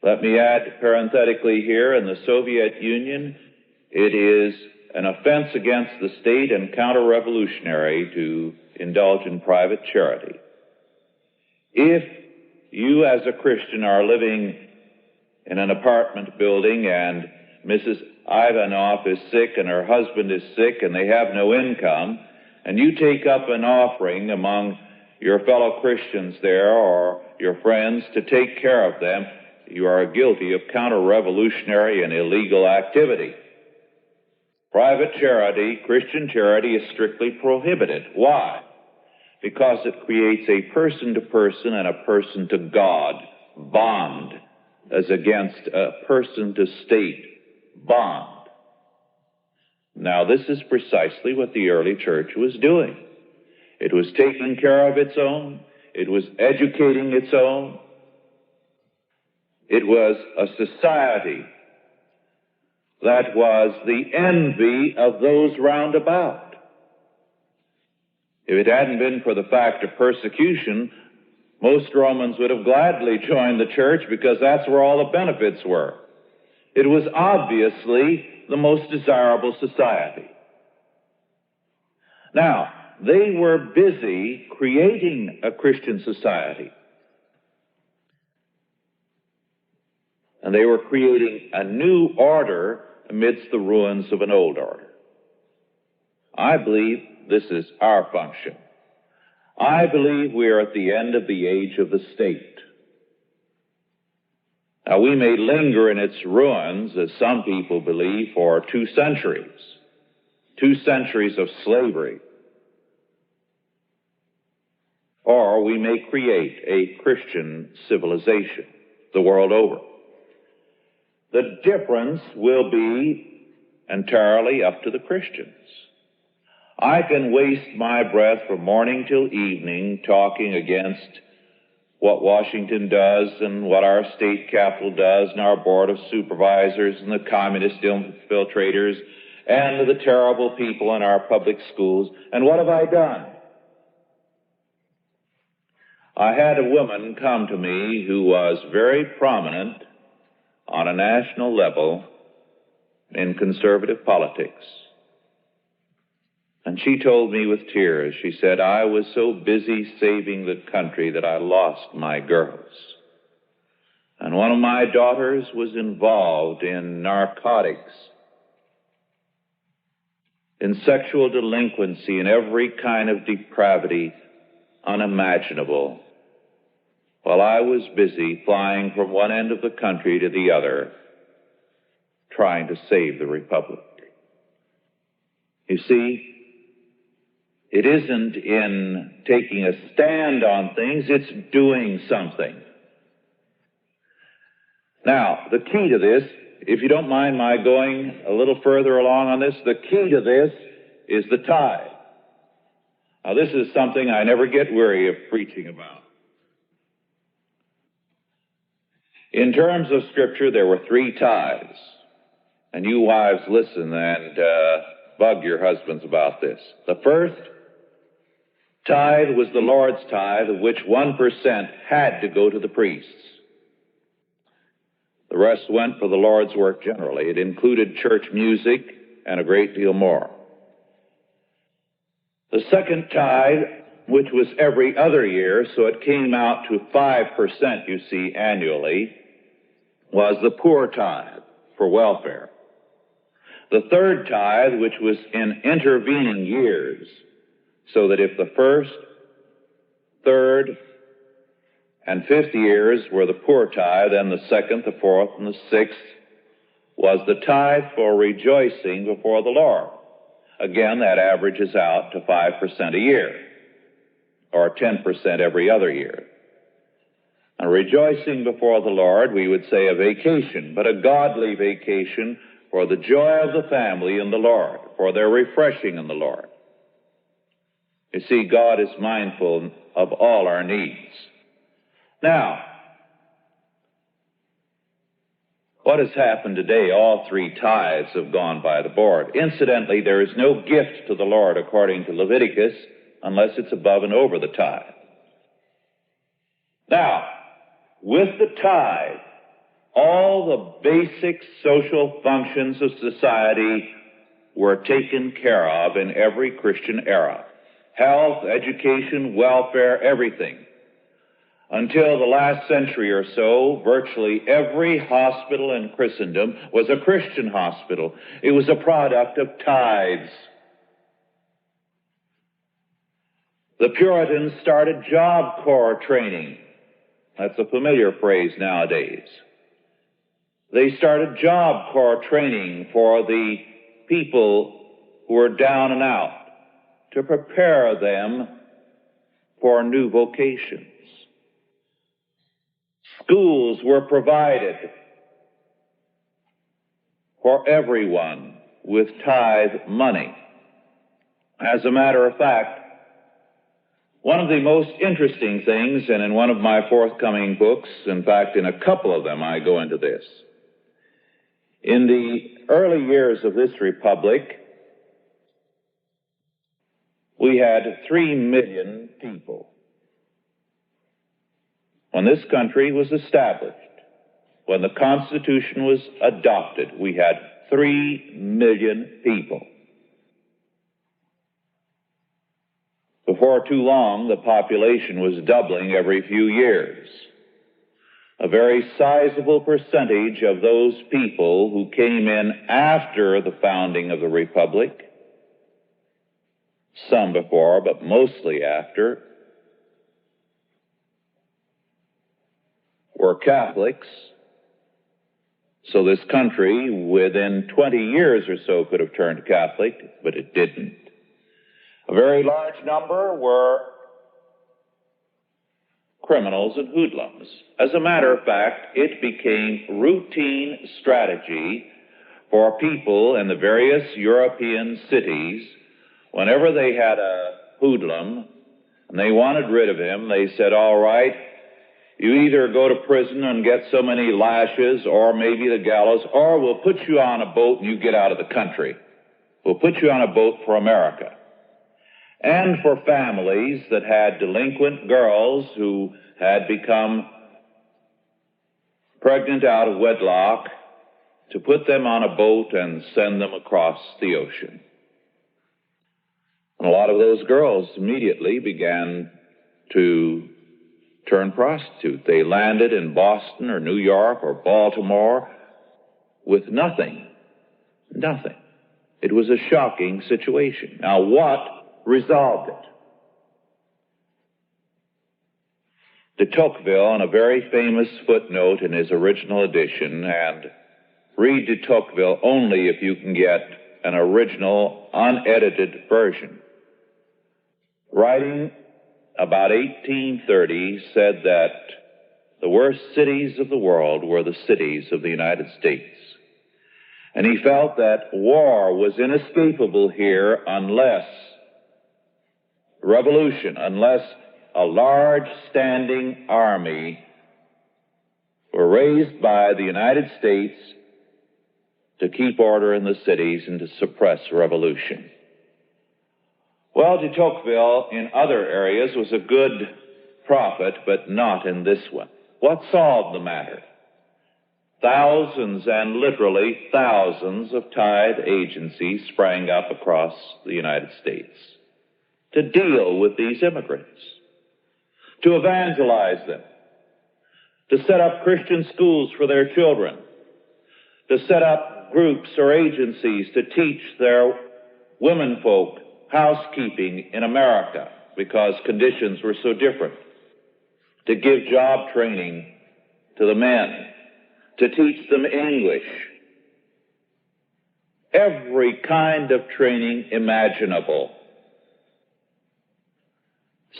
[SPEAKER 4] Let me add parenthetically here, in the Soviet Union, it is an offense against the state and counter-revolutionary to indulge in private charity. If you as a Christian are living in an apartment building and Mrs. Ivanov is sick and her husband is sick and they have no income, and you take up an offering among your fellow Christians there or your friends to take care of them, you are guilty of counter-revolutionary and illegal activity. Private charity, Christian charity, is strictly prohibited. Why? Because it creates a person-to-person and a person-to-God bond as against a person-to-state bond. Now, this is precisely what the early church was doing. It was taking care of its own. It was educating its own. It was a society that was the envy of those round about. If it hadn't been for the fact of persecution, most Romans would have gladly joined the church because that's where all the benefits were. It was obviously the most desirable society. Now, they were busy creating a Christian society. And they were creating a new order amidst the ruins of an old order. I believe this is our function. I believe we are at the end of the age of the state. Now, we may linger in its ruins, as some people believe, for 2 centuries of slavery. Or we may create a Christian civilization the world over. The difference will be entirely up to the Christians. I can waste my breath from morning till evening talking against what Washington does and what our state capitol does and our board of supervisors and the communist infiltrators and the terrible people in our public schools. And what have I done? I had a woman come to me who was very prominent on a national level in conservative politics. And she told me with tears, she said, I was so busy saving the country that I lost my girls. And one of my daughters was involved in narcotics, in sexual delinquency, and every kind of depravity unimaginable, while I was busy flying from one end of the country to the other, trying to save the Republic. You see, it isn't in taking a stand on things, it's doing something. Now, the key to this, if you don't mind my going a little further along on this, the key to this is the tithe. Now, this is something I never get weary of preaching about. In terms of Scripture, there were 3 tithes. And you wives, listen and bug your husbands about this. The first tithe was the Lord's tithe, of which 1% had to go to the priests. The rest went for the Lord's work generally. It included church music and a great deal more. The second tithe, which was every other year, so it came out to 5%, you see, annually, was the poor tithe for welfare. The third tithe, which was in intervening years, so that if the first, third, and 50 years were the poor tithe, and the second, the fourth, and the sixth was the tithe for rejoicing before the Lord. Again, that averages out to 5% a year, or 10% every other year. And rejoicing before the Lord, we would say a vacation, but a godly vacation for the joy of the family in the Lord, for their refreshing in the Lord. You see, God is mindful of all our needs. Now, what has happened today? All three tithes have gone by the board. Incidentally, there is no gift to the Lord according to Leviticus unless it's above and over the tithe. Now, with the tithe, all the basic social functions of society were taken care of in every Christian era. Health, education, welfare, everything. Until the last century or so, virtually every hospital in Christendom was a Christian hospital. It was a product of tithes. The Puritans started Job Corps training. That's a familiar phrase nowadays. They started Job Corps training for the people who were down and out to prepare them for new vocations. Schools were provided for everyone with tithe money. As a matter of fact, one of the most interesting things, and in one of my forthcoming books, in fact, in a couple of them, I go into this. In the early years of this republic, we had 3 million people. When this country was established, when the Constitution was adopted, we had 3 million people. Before too long, the population was doubling every few years. A very sizable percentage of those people who came in after the founding of the Republic, some before, but mostly after, were Catholics. So this country, within 20 years or so, could have turned Catholic, but it didn't. A very large number were criminals and hoodlums. As a matter of fact, it became routine strategy for people in the various European cities, whenever they had a hoodlum and they wanted rid of him, they said, all right, you either go to prison and get so many lashes, or maybe the gallows, or we'll put you on a boat and you get out of the country. We'll put you on a boat for America. And for families that had delinquent girls who had become pregnant out of wedlock, to put them on a boat and send them across the ocean. And a lot of those girls immediately began to turn prostitute. They landed in Boston or New York or Baltimore with nothing. Nothing. It was a shocking situation. Now, what resolved it? De Tocqueville, in a very famous footnote in his original edition, and read de Tocqueville only if you can get an original, unedited version. Writing about 1830, said that the worst cities of the world were the cities of the United States. And he felt that war was inescapable here unless revolution, unless a large standing army were raised by the United States to keep order in the cities and to suppress revolution. Well, de Tocqueville in other areas was a good prophet, but not in this one. What solved the matter? Thousands and literally thousands of tithe agencies sprang up across the United States to deal with these immigrants, to evangelize them, to set up Christian schools for their children, to set up groups or agencies to teach their womenfolk housekeeping in America because conditions were so different, to give job training to the men, to teach them English. Every kind of training imaginable.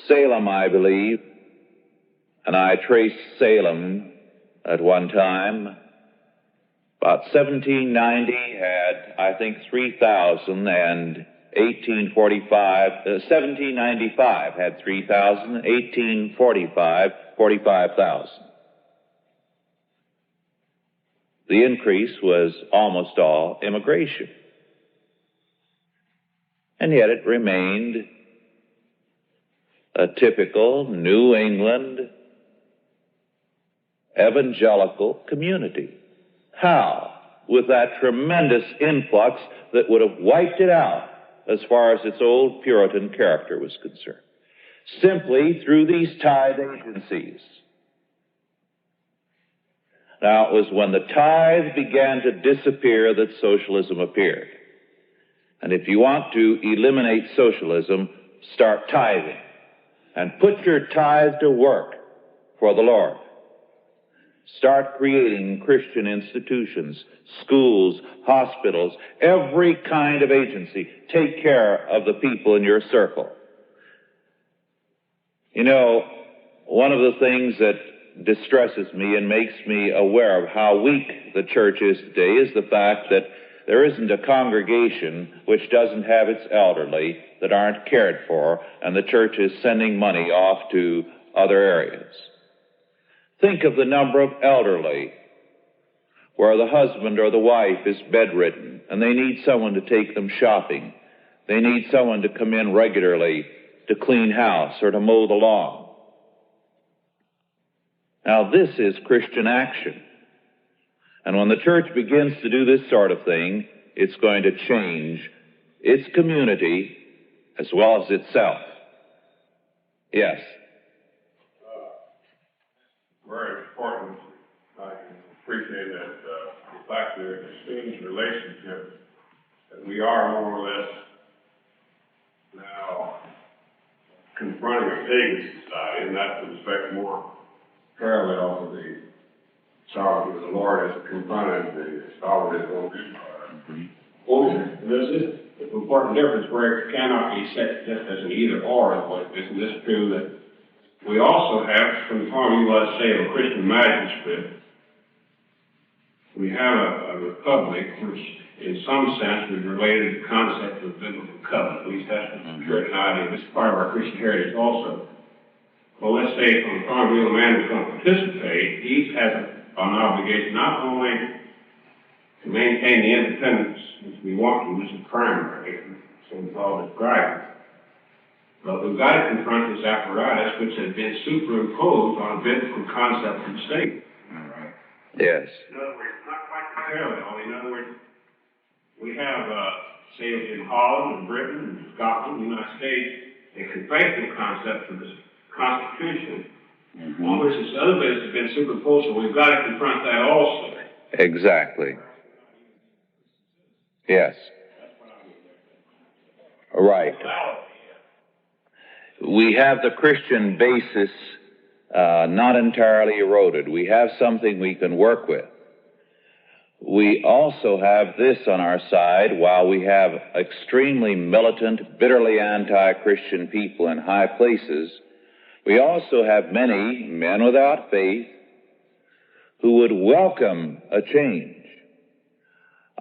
[SPEAKER 4] Salem, I believe, and I traced Salem at one time, about 1790 had, I think, 3,000, and 1795 had 3,000, 1845, 45,000. The increase was almost all immigration. And yet it remained a typical New England evangelical community. How? With that tremendous influx that would have wiped it out as far as its old Puritan character was concerned. Simply through these tithe agencies. Now, it was when the tithe began to disappear that socialism appeared. And if you want to eliminate socialism, start tithing. And put your tithe to work for the Lord. Start creating Christian institutions, schools, hospitals, every kind of agency. Take care of the people in your circle. You know, one of the things that distresses me and makes me aware of how weak the church is today is the fact that there isn't a congregation which doesn't have its elderly that aren't cared for, and the church is sending money off to other areas. Think of the number of elderly where the husband or the wife is bedridden and they need someone to take them shopping. They need someone to come in regularly to clean house or to mow the lawn. Now, this is Christian action. And when the church begins to do this sort of thing, it's going to change its community as well as itself. Yes.
[SPEAKER 6] Very important. I can appreciate that the fact that it seems relationship that we are more or less now confronting a pagan society, and that would respect more parallel to the sovereignty of the Lord as it confronted the sovereignty of the Roman Empire. Well, there's this important difference where it cannot be set just as an either-or. Isn't this true that we also have, from the point of view, let's say, of a Christian magistrate, we have a republic which, in some sense, is related to the concept of biblical covenant. At least that's the Puritan idea. This is part of our Christian heritage also. Well, let's say, from the point of view of a man who's going to participate, he has an obligation not only to maintain the independence which we want to, which is primary, so Paul described, but we've got to confront this apparatus which has been superimposed on a biblical concept of the state.
[SPEAKER 4] Right. Yes.
[SPEAKER 6] In other words, not quite parallel. In other words, we have, say, in Holland and Britain and Scotland, the United States, a confessional concept of the Constitution, on which this other bit has been superimposed, so we've got to confront that also.
[SPEAKER 4] Exactly. Yes. Right. We have the Christian basis not entirely eroded. We have something we can work with. We also have this on our side. While we have extremely militant, bitterly anti-Christian people in high places, we also have many men without faith who would welcome a change.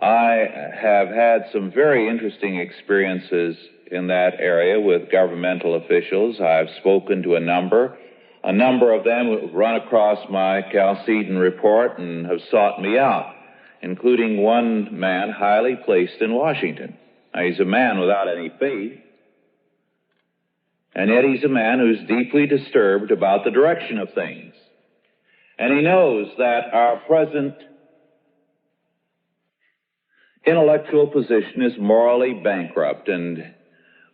[SPEAKER 4] I have had some very interesting experiences in that area with governmental officials. I've spoken to a number of them who have run across my Chalcedon report and have sought me out, including one man highly placed in Washington. Now, he's a man without any faith, and yet he's a man who's deeply disturbed about the direction of things. And he knows that our present intellectual position is morally bankrupt. And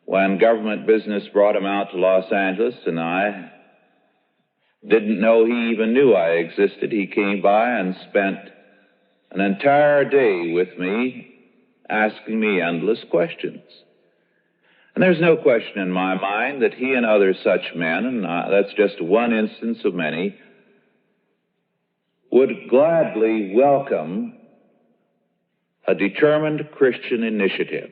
[SPEAKER 4] when government business brought him out to Los Angeles, and I didn't know he even knew I existed, he came by and spent an entire day with me asking me endless questions. And there's no question in my mind that he and other such men, and that's just one instance of many, would gladly welcome a determined Christian initiative,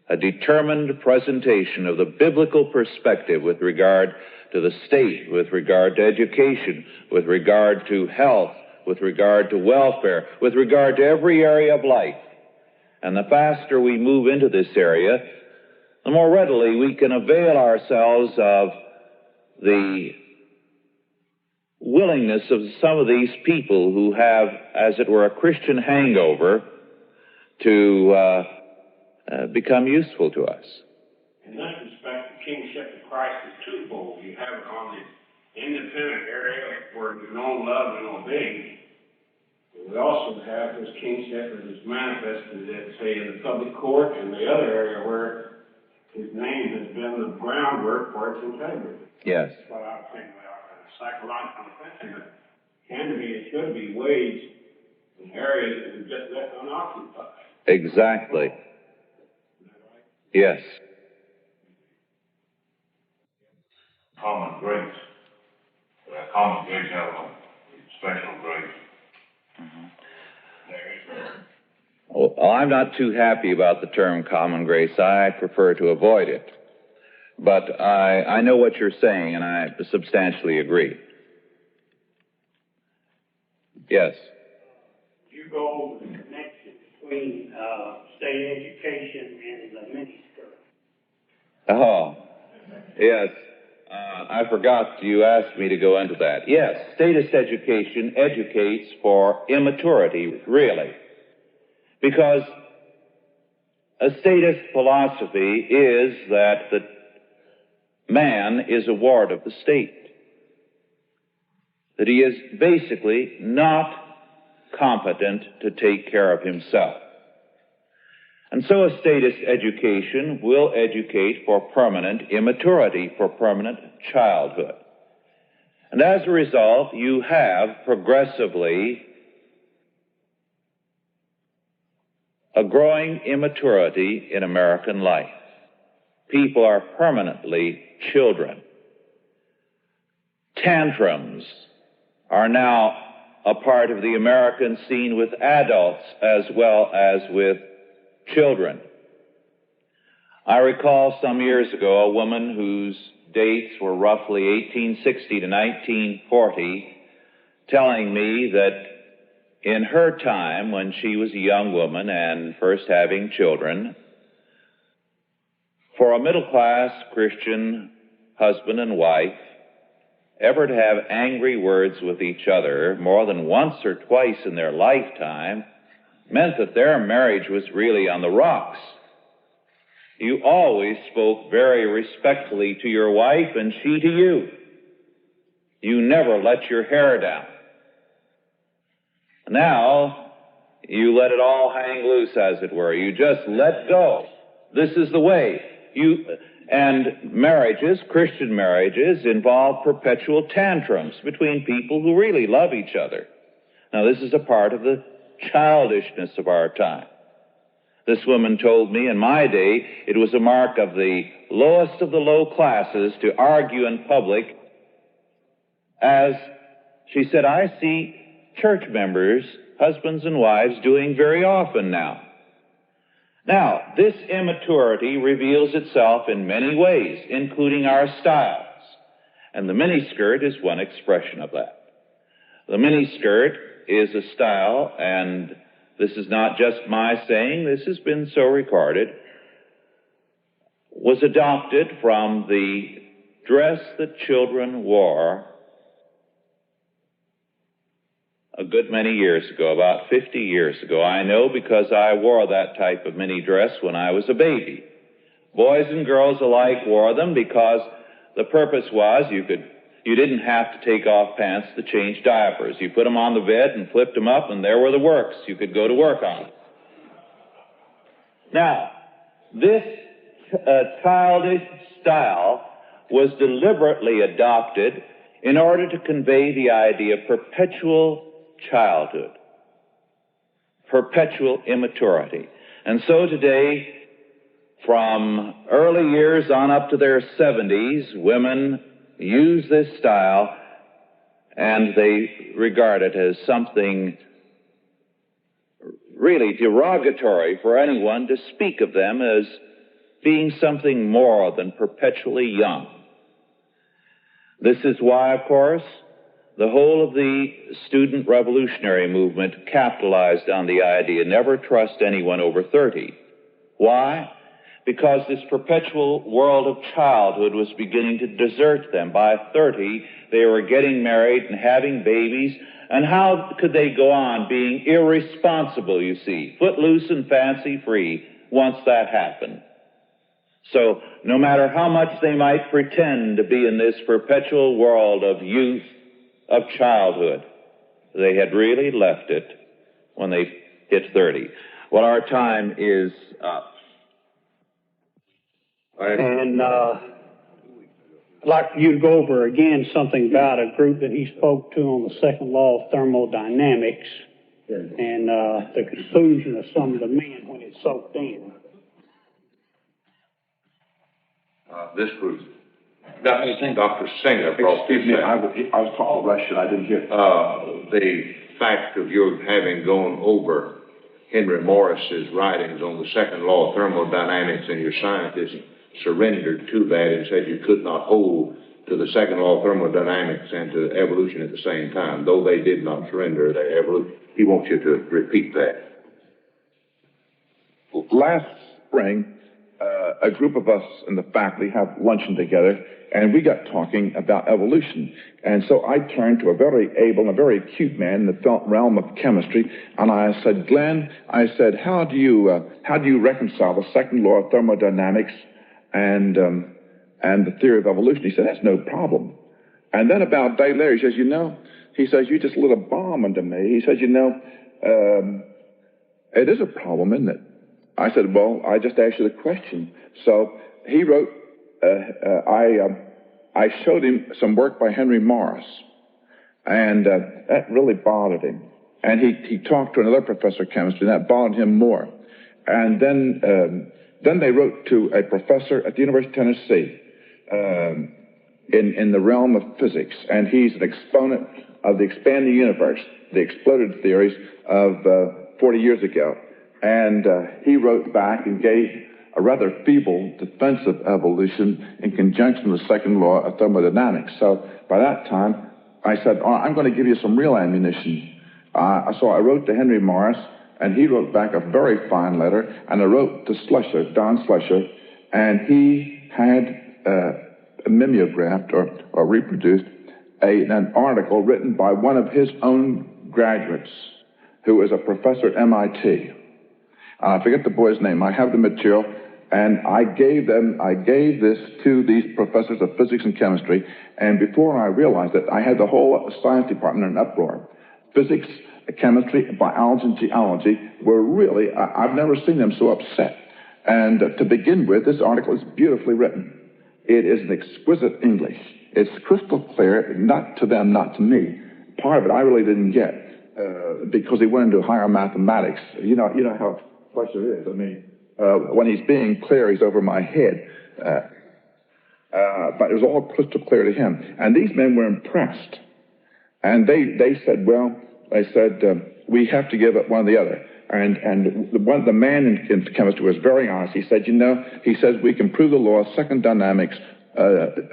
[SPEAKER 4] a determined presentation of the biblical perspective with regard to the state, with regard to education, with regard to health, with regard to welfare, with regard to every area of life. And the faster we move into this area, the more readily we can avail ourselves of the willingness of some of these people who have, as it were, a Christian hangover to become useful to us.
[SPEAKER 6] In this respect, the kingship of Christ is twofold. You have it on the independent area where you know, love, and obey. We also have his kingship as is manifested, say, in the public court and the other area where his name has been the groundwork for its integrity.
[SPEAKER 4] Yes.
[SPEAKER 6] That's what I was thinking about. Psychological offense that can be and should be waged in areas that are just left unoccupied.
[SPEAKER 4] Exactly.
[SPEAKER 6] Is that right?
[SPEAKER 4] Yes.
[SPEAKER 5] Common grace. Common grace have a special grace.
[SPEAKER 4] Well, I'm not too happy about the term common grace. I prefer to avoid it. But I know what you're saying, and I substantially agree. Yes.
[SPEAKER 3] You go over the connection between state education and the miniskirt.
[SPEAKER 4] Oh, yes. I forgot you asked me to go into that. Yes, statist education educates for immaturity, really. Because a statist philosophy is that the man is a ward of the state. That he is basically not competent to take care of himself. And so a statist education will educate for permanent immaturity, for permanent childhood. And as a result, you have progressively a growing immaturity in American life. People are permanently children. Tantrums are now a part of the American scene with adults as well as with children. I recall some years ago a woman whose dates were roughly 1860 to 1940 telling me that in her time, when she was a young woman and first having children, for a middle-class Christian husband and wife ever to have angry words with each other more than once or twice in their lifetime meant that their marriage was really on the rocks. You always spoke very respectfully to your wife and she to you. You never let your hair down. Now, you let it all hang loose, as it were. You just let go. This is the way. And marriages, Christian marriages, involve perpetual tantrums between people who really love each other. Now, this is a part of the childishness of our time. This woman told me in my day it was a mark of the lowest of the low classes to argue in public, as she said, I see church members, husbands and wives, doing very often now. Now, this immaturity reveals itself in many ways, including our styles. And the miniskirt is one expression of that. The miniskirt is a style, and this is not just my saying, this has been so recorded, was adopted from the dress that children wore a good many years ago, about 50 years ago. I know because I wore that type of mini dress when I was a baby. Boys and girls alike wore them because the purpose was you didn't have to take off pants to change diapers. You put them on the bed and flipped them up, and there were the works. You could go to work on them. Now, this childish style was deliberately adopted in order to convey the idea of perpetual childhood, perpetual immaturity. And so today, From early years on up to their 70s, women use this style and they regard it as something really derogatory for anyone to speak of them as being something more than perpetually young. This is why, of course, the whole of the student revolutionary movement capitalized on the idea, never trust anyone over 30. Why? Because this perpetual world of childhood was beginning to desert them. By 30, they were getting married and having babies, and how could they go on being irresponsible, you see, footloose and fancy-free once that happened? So, no matter how much they might pretend to be in this perpetual world of youth, of childhood, they had really left it when they hit 30. Well, our time is up.
[SPEAKER 3] And I'd like you to go over again something about a group that he spoke to on the second law of thermodynamics and the conclusion of some of the men when it soaked in.
[SPEAKER 5] This was Dr. Singer brought this
[SPEAKER 7] Excuse me, I
[SPEAKER 5] up.
[SPEAKER 7] was talking Russian, I didn't hear.
[SPEAKER 5] The fact of your having gone over Henry Morris's writings on the second law of thermodynamics, and your scientists surrendered to that and said you could not hold to the second law of thermodynamics and to evolution at the same time, though they did not surrender their evolution. He wants you to repeat that.
[SPEAKER 7] Last spring, a group of us in the faculty have luncheon together, and we got talking about evolution. And so I turned to a very able and a very acute man in the realm of chemistry, and I said, Glenn, I said, how do you reconcile the second law of thermodynamics and the theory of evolution? He said, that's no problem. And then about a day later, he says, you just lit a bomb into me. He says, it is a problem, isn't it? I said, well, I just asked you the question. So he wrote, I showed him some work by Henry Morris, and that really bothered him. And he talked to another professor of chemistry, and that bothered him more. And then they wrote to a professor at the University of Tennessee in the realm of physics, and he's an exponent of the expanding universe, the exploded theories of 40 years ago. And he wrote back and gave a rather feeble defense of evolution in conjunction with the second law of thermodynamics. So by that time, I said, I'm going to give you some real ammunition. So I wrote to Henry Morris, and he wrote back a very fine letter, and I wrote to Schlescher, Don Schlescher, and he had mimeographed or reproduced an article written by one of his own graduates, who was a professor at MIT. I forget the boy's name. I have the material, and I gave this to these professors of physics and chemistry, and before I realized it, I had the whole science department in an uproar. Physics, chemistry, biology, and geology were really, I've never seen them so upset. And to begin with, this article is beautifully written. It is an exquisite English. It's crystal clear, not to them, not to me. Part of it I really didn't get because he went into higher mathematics. You know how Fletcher is. I mean, when he's being clear, he's over my head. But it was all crystal clear to him. And these men were impressed. And they said, we have to give up one or the other. And the man in chemistry was very honest. He said, he says we can prove the law of second dynamics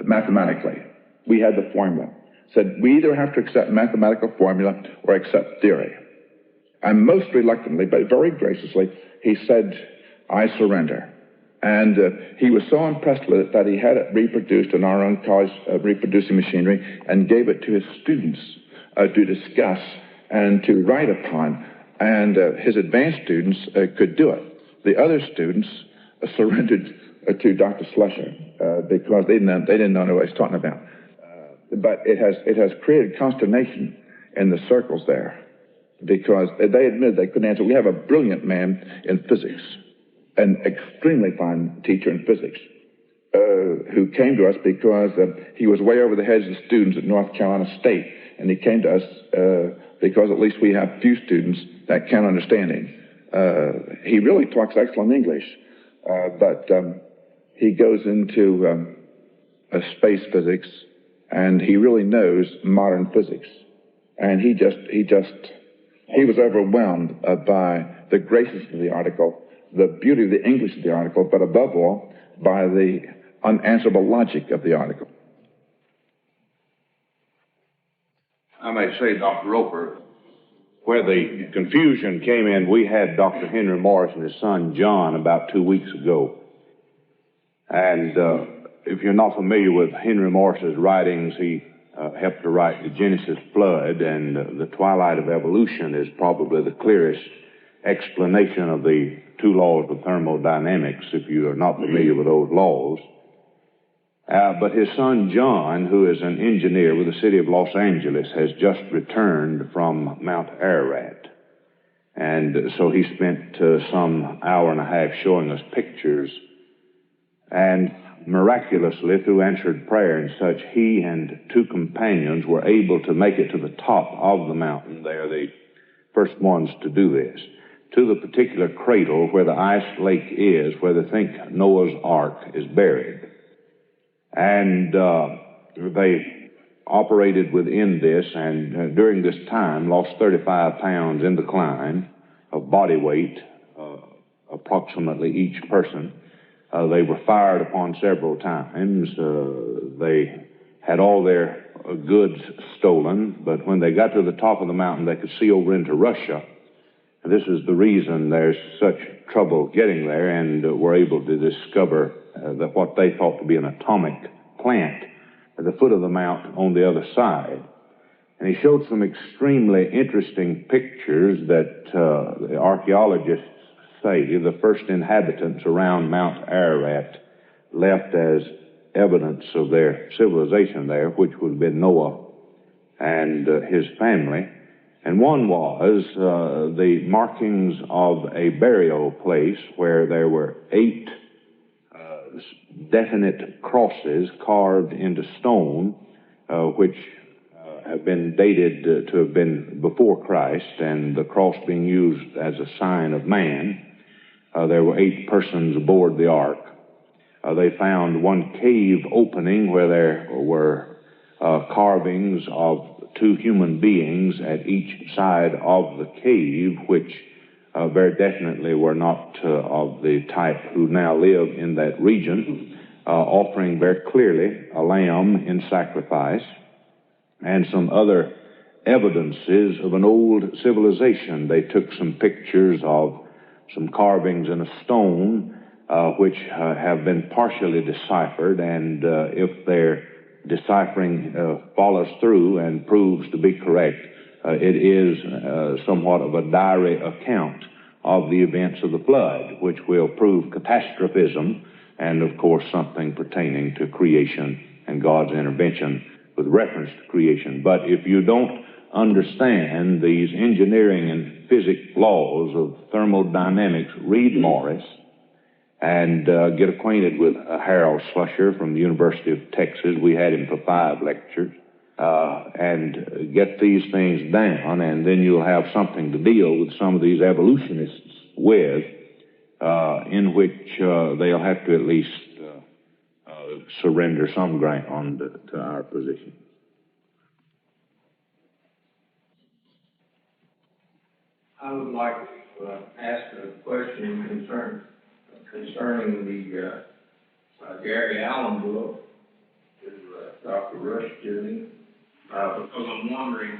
[SPEAKER 7] mathematically. We had the formula. Said we either have to accept mathematical formula or accept theory. And most reluctantly, but very graciously, he said, I surrender. And he was so impressed with it that he had it reproduced in our own college reproducing machinery and gave it to his students to discuss and to write upon. And his advanced students could do it. The other students surrendered to Dr. Schlescher because they didn't know what he was talking about. But it has created consternation in the circles there because they admitted they couldn't answer. We have a brilliant man in physics, an extremely fine teacher in physics, who came to us because he was way over the heads of the students at North Carolina State, and he came to us because at least we have few students that can understand him. He really talks excellent English. but he goes into space physics, and he really knows modern physics. And he was overwhelmed by the graces of the article, the beauty of the English of the article, but above all, by the unanswerable logic of the article.
[SPEAKER 8] I may say, Dr. Roper, where the confusion came in, we had Dr. Henry Morris and his son John about 2 weeks ago. And if you're not familiar with Henry Morris's writings, he helped to write the Genesis flood, and the twilight of evolution is probably the clearest explanation of the two laws of thermodynamics, if you are not familiar with those laws. But his son John, who is an engineer with the city of Los Angeles, has just returned from Mount Ararat. And so he spent some hour and a half showing us pictures. And miraculously, through answered prayer and such, he and two companions were able to make it to the top of the mountain. They are the first ones to do this, to the particular cradle where the ice lake is, where they think Noah's Ark is buried. And they operated within this, and during this time lost 35 pounds in the climb of body weight, approximately each person. They were fired upon several times. They had all their goods stolen, but when they got to the top of the mountain, they could see over into Russia. And this is the reason there's such trouble getting there, and were able to discover that what they thought to be an atomic plant at the foot of the mountain on the other side. And he showed some extremely interesting pictures that the archaeologists say the first inhabitants around Mount Ararat left as evidence of their civilization there, which would have been Noah and his family. And one was the markings of a burial place where there were 8 definite crosses carved into stone, which have been dated to have been before Christ, and the cross being used as a sign of man. There were 8 persons aboard the ark. They found one cave opening where there were carvings of 2 human beings at each side of the cave, which very definitely were not of the type who now live in that region, offering very clearly a lamb in sacrifice, and some other evidences of an old civilization. They took some pictures of some carvings in a stone, which have been partially deciphered, and if their deciphering follows through and proves to be correct, it is somewhat of a diary account of the events of the flood, which will prove catastrophism and, of course, something pertaining to creation and God's intervention with reference to creation. But if you don't understand these engineering and physics laws of thermodynamics, read Morris and get acquainted with Harold Slusher from the University of Texas. We had him for 5 lectures. And get these things down, and then you'll have something to deal with some of these evolutionists with, in which they'll have to at least surrender some ground to our position.
[SPEAKER 5] I would like to ask a question concerning the Gary Allen book that Dr. Rush did me, because I'm wondering,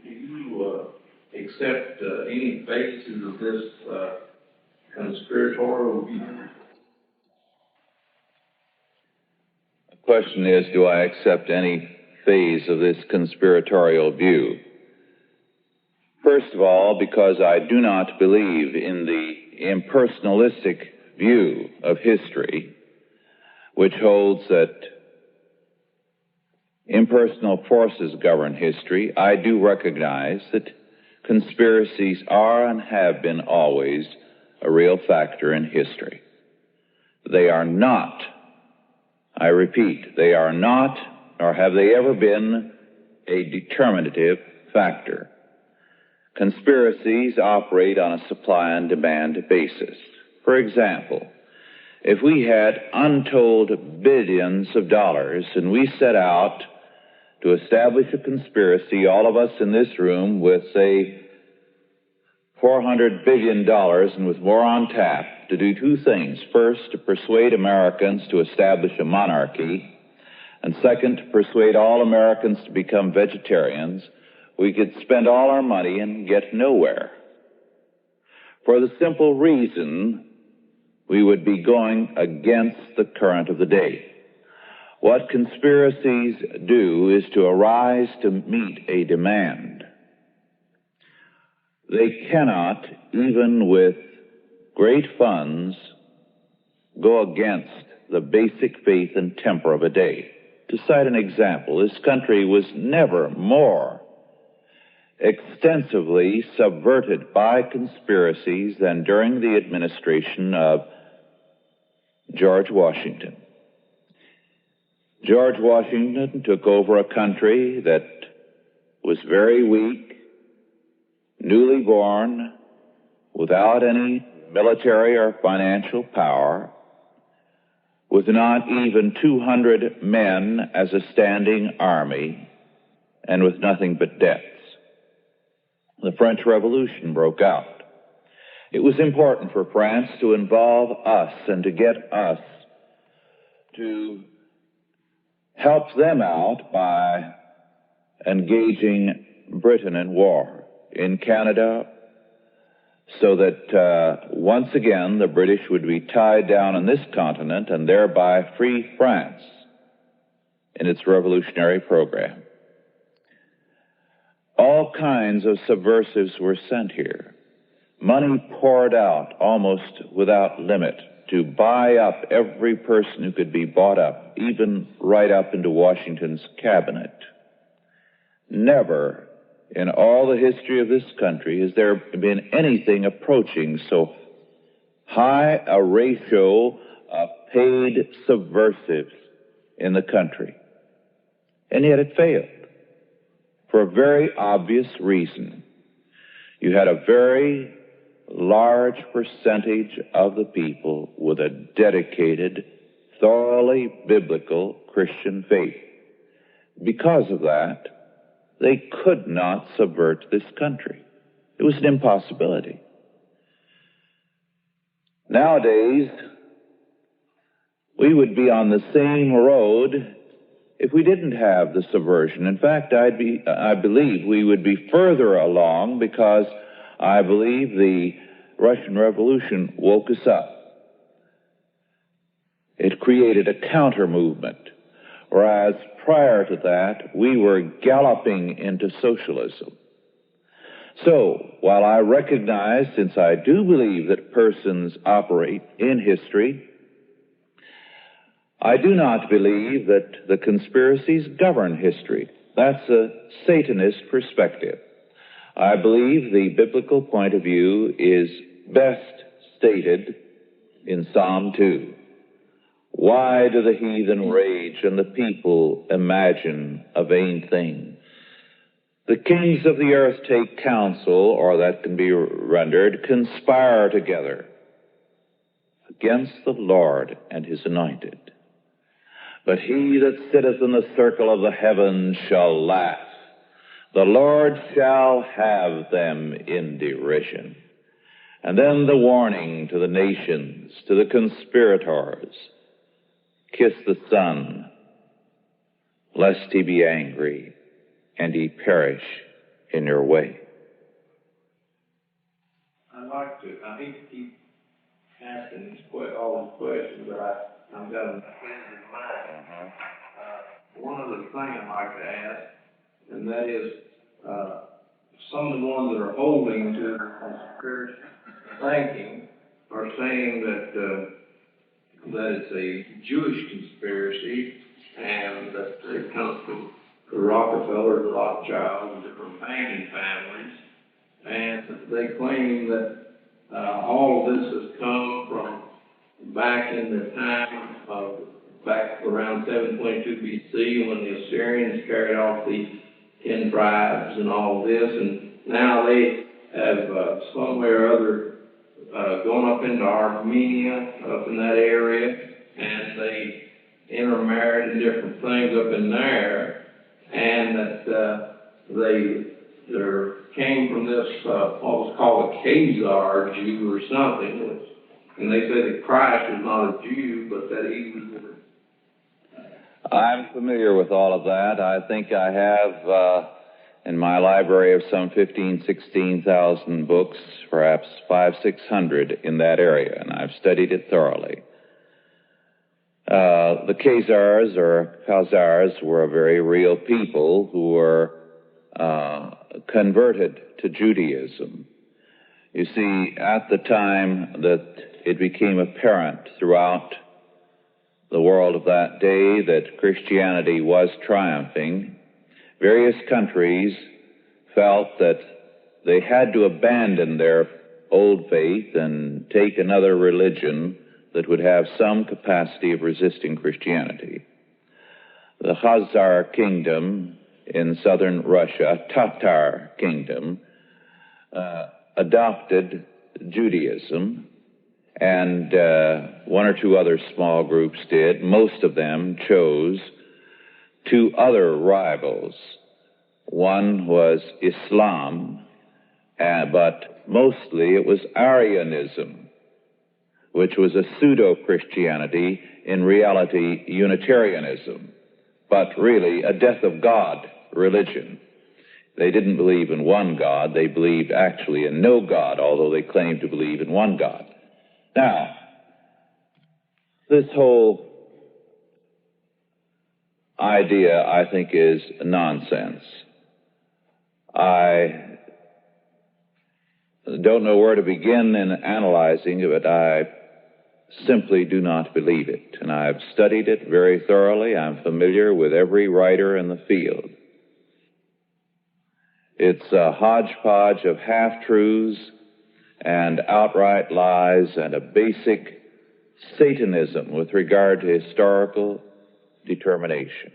[SPEAKER 5] do you accept any phases of this conspiratorial view?
[SPEAKER 4] The question is, do I accept any phase of this conspiratorial view? First of all, because I do not believe in the impersonalistic view of history, which holds that impersonal forces govern history. I do recognize that conspiracies are and have been always a real factor in history. They are not, I repeat, they are not, nor have they ever been, a determinative factor. Conspiracies operate on a supply and demand basis. For example, if we had untold billions of dollars and we set out to establish a conspiracy, all of us in this room with, say, $400 billion and with more on tap, to do two things. First, to persuade Americans to establish a monarchy, and second, to persuade all Americans to become vegetarians, we could spend all our money and get nowhere. For the simple reason we would be going against the current of the day. What conspiracies do is to arise to meet a demand. They cannot, even with great funds, go against the basic faith and temper of a day. To cite an example, this country was never more extensively subverted by conspiracies than during the administration of George Washington. George Washington took over a country that was very weak, newly born, without any military or financial power, with not even 200 men as a standing army, and with nothing but debts. The French Revolution broke out. It was important for France to involve us and to get us to help them out by engaging Britain in war in Canada, so that once again the British would be tied down on this continent and thereby free France in its revolutionary program. All kinds of subversives were sent here. Money poured out almost without limit to buy up every person who could be bought up, even right up into Washington's cabinet. Never in all the history of this country has there been anything approaching so high a ratio of paid subversives in the country. And yet it failed for a very obvious reason. You had a very large percentage of the people with a dedicated, thoroughly biblical Christian faith. Because of that, they could not subvert this country. It was an impossibility. Nowadays, we would be on the same road if we didn't have the subversion. In fact, I believe we would be further along, because I believe the Russian Revolution woke us up. It created a counter-movement, whereas prior to that, we were galloping into socialism. So, while I recognize, since I do believe that persons operate in history, I do not believe that the conspiracies govern history. That's a Satanist perspective. I believe the biblical point of view is best stated in Psalm 2. Why do the heathen rage and the people imagine a vain thing? The kings of the earth take counsel, or that can be rendered, conspire together against the Lord and his anointed. But he that sitteth in the circle of the heavens shall laugh. The Lord shall have them in derision. And then the warning to the nations, to the conspirators: kiss the Son, lest he be angry, and ye perish in your way.
[SPEAKER 5] I hate to keep asking all these questions, but I've got them in mind. One other thing I'd like to ask, and that is, some of the ones that are holding to conspiracy thinking are saying that it's a Jewish conspiracy, and that it comes from the Rockefeller, the Rothschild, and different banking families, and they claim that all of this has come from back in the time of, back around 722 BC, when the Assyrians carried off the 10 tribes and all this, and now they have some way or other gone up into Armenia, up in that area, and they intermarried and different things up in there, and that there came from this what was called a Khazar Jew or something, and they say that Christ is not a Jew, but that he was.
[SPEAKER 4] I'm familiar with all of that. I think I have in my library of some 16,000 books, perhaps 600 in that area, and I've studied it thoroughly. The Khazars or Khazars were a very real people who were converted to Judaism. You see, at the time that it became apparent throughout the world of that day that Christianity was triumphing, various countries felt that they had to abandon their old faith and take another religion that would have some capacity of resisting Christianity. The Khazar kingdom in southern Russia, Tatar kingdom, adopted Judaism, and one or two other small groups did. Most of them chose two other rivals. One was Islam, but mostly it was Arianism, which was a pseudo-Christianity, in reality Unitarianism, but really a death of God religion. They didn't believe in one God, they believed actually in no God, although they claimed to believe in one God. Now, this whole idea, I think, is nonsense. I don't know where to begin in analyzing it, but I simply do not believe it. And I've studied it very thoroughly. I'm familiar with every writer in the field. It's a hodgepodge of half-truths and outright lies and a basic Satanism with regard to historical determination.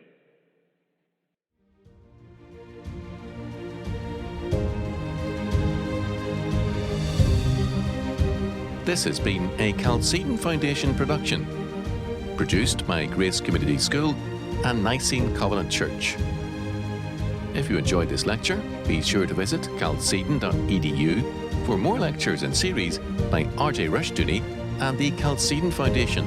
[SPEAKER 2] This has been a Chalcedon Foundation production, produced by Grace Community School and Nicene Covenant Church. If you enjoyed this lecture, be sure to visit chalcedon.edu for more lectures and series by R.J. Rushdoony and the Chalcedon Foundation.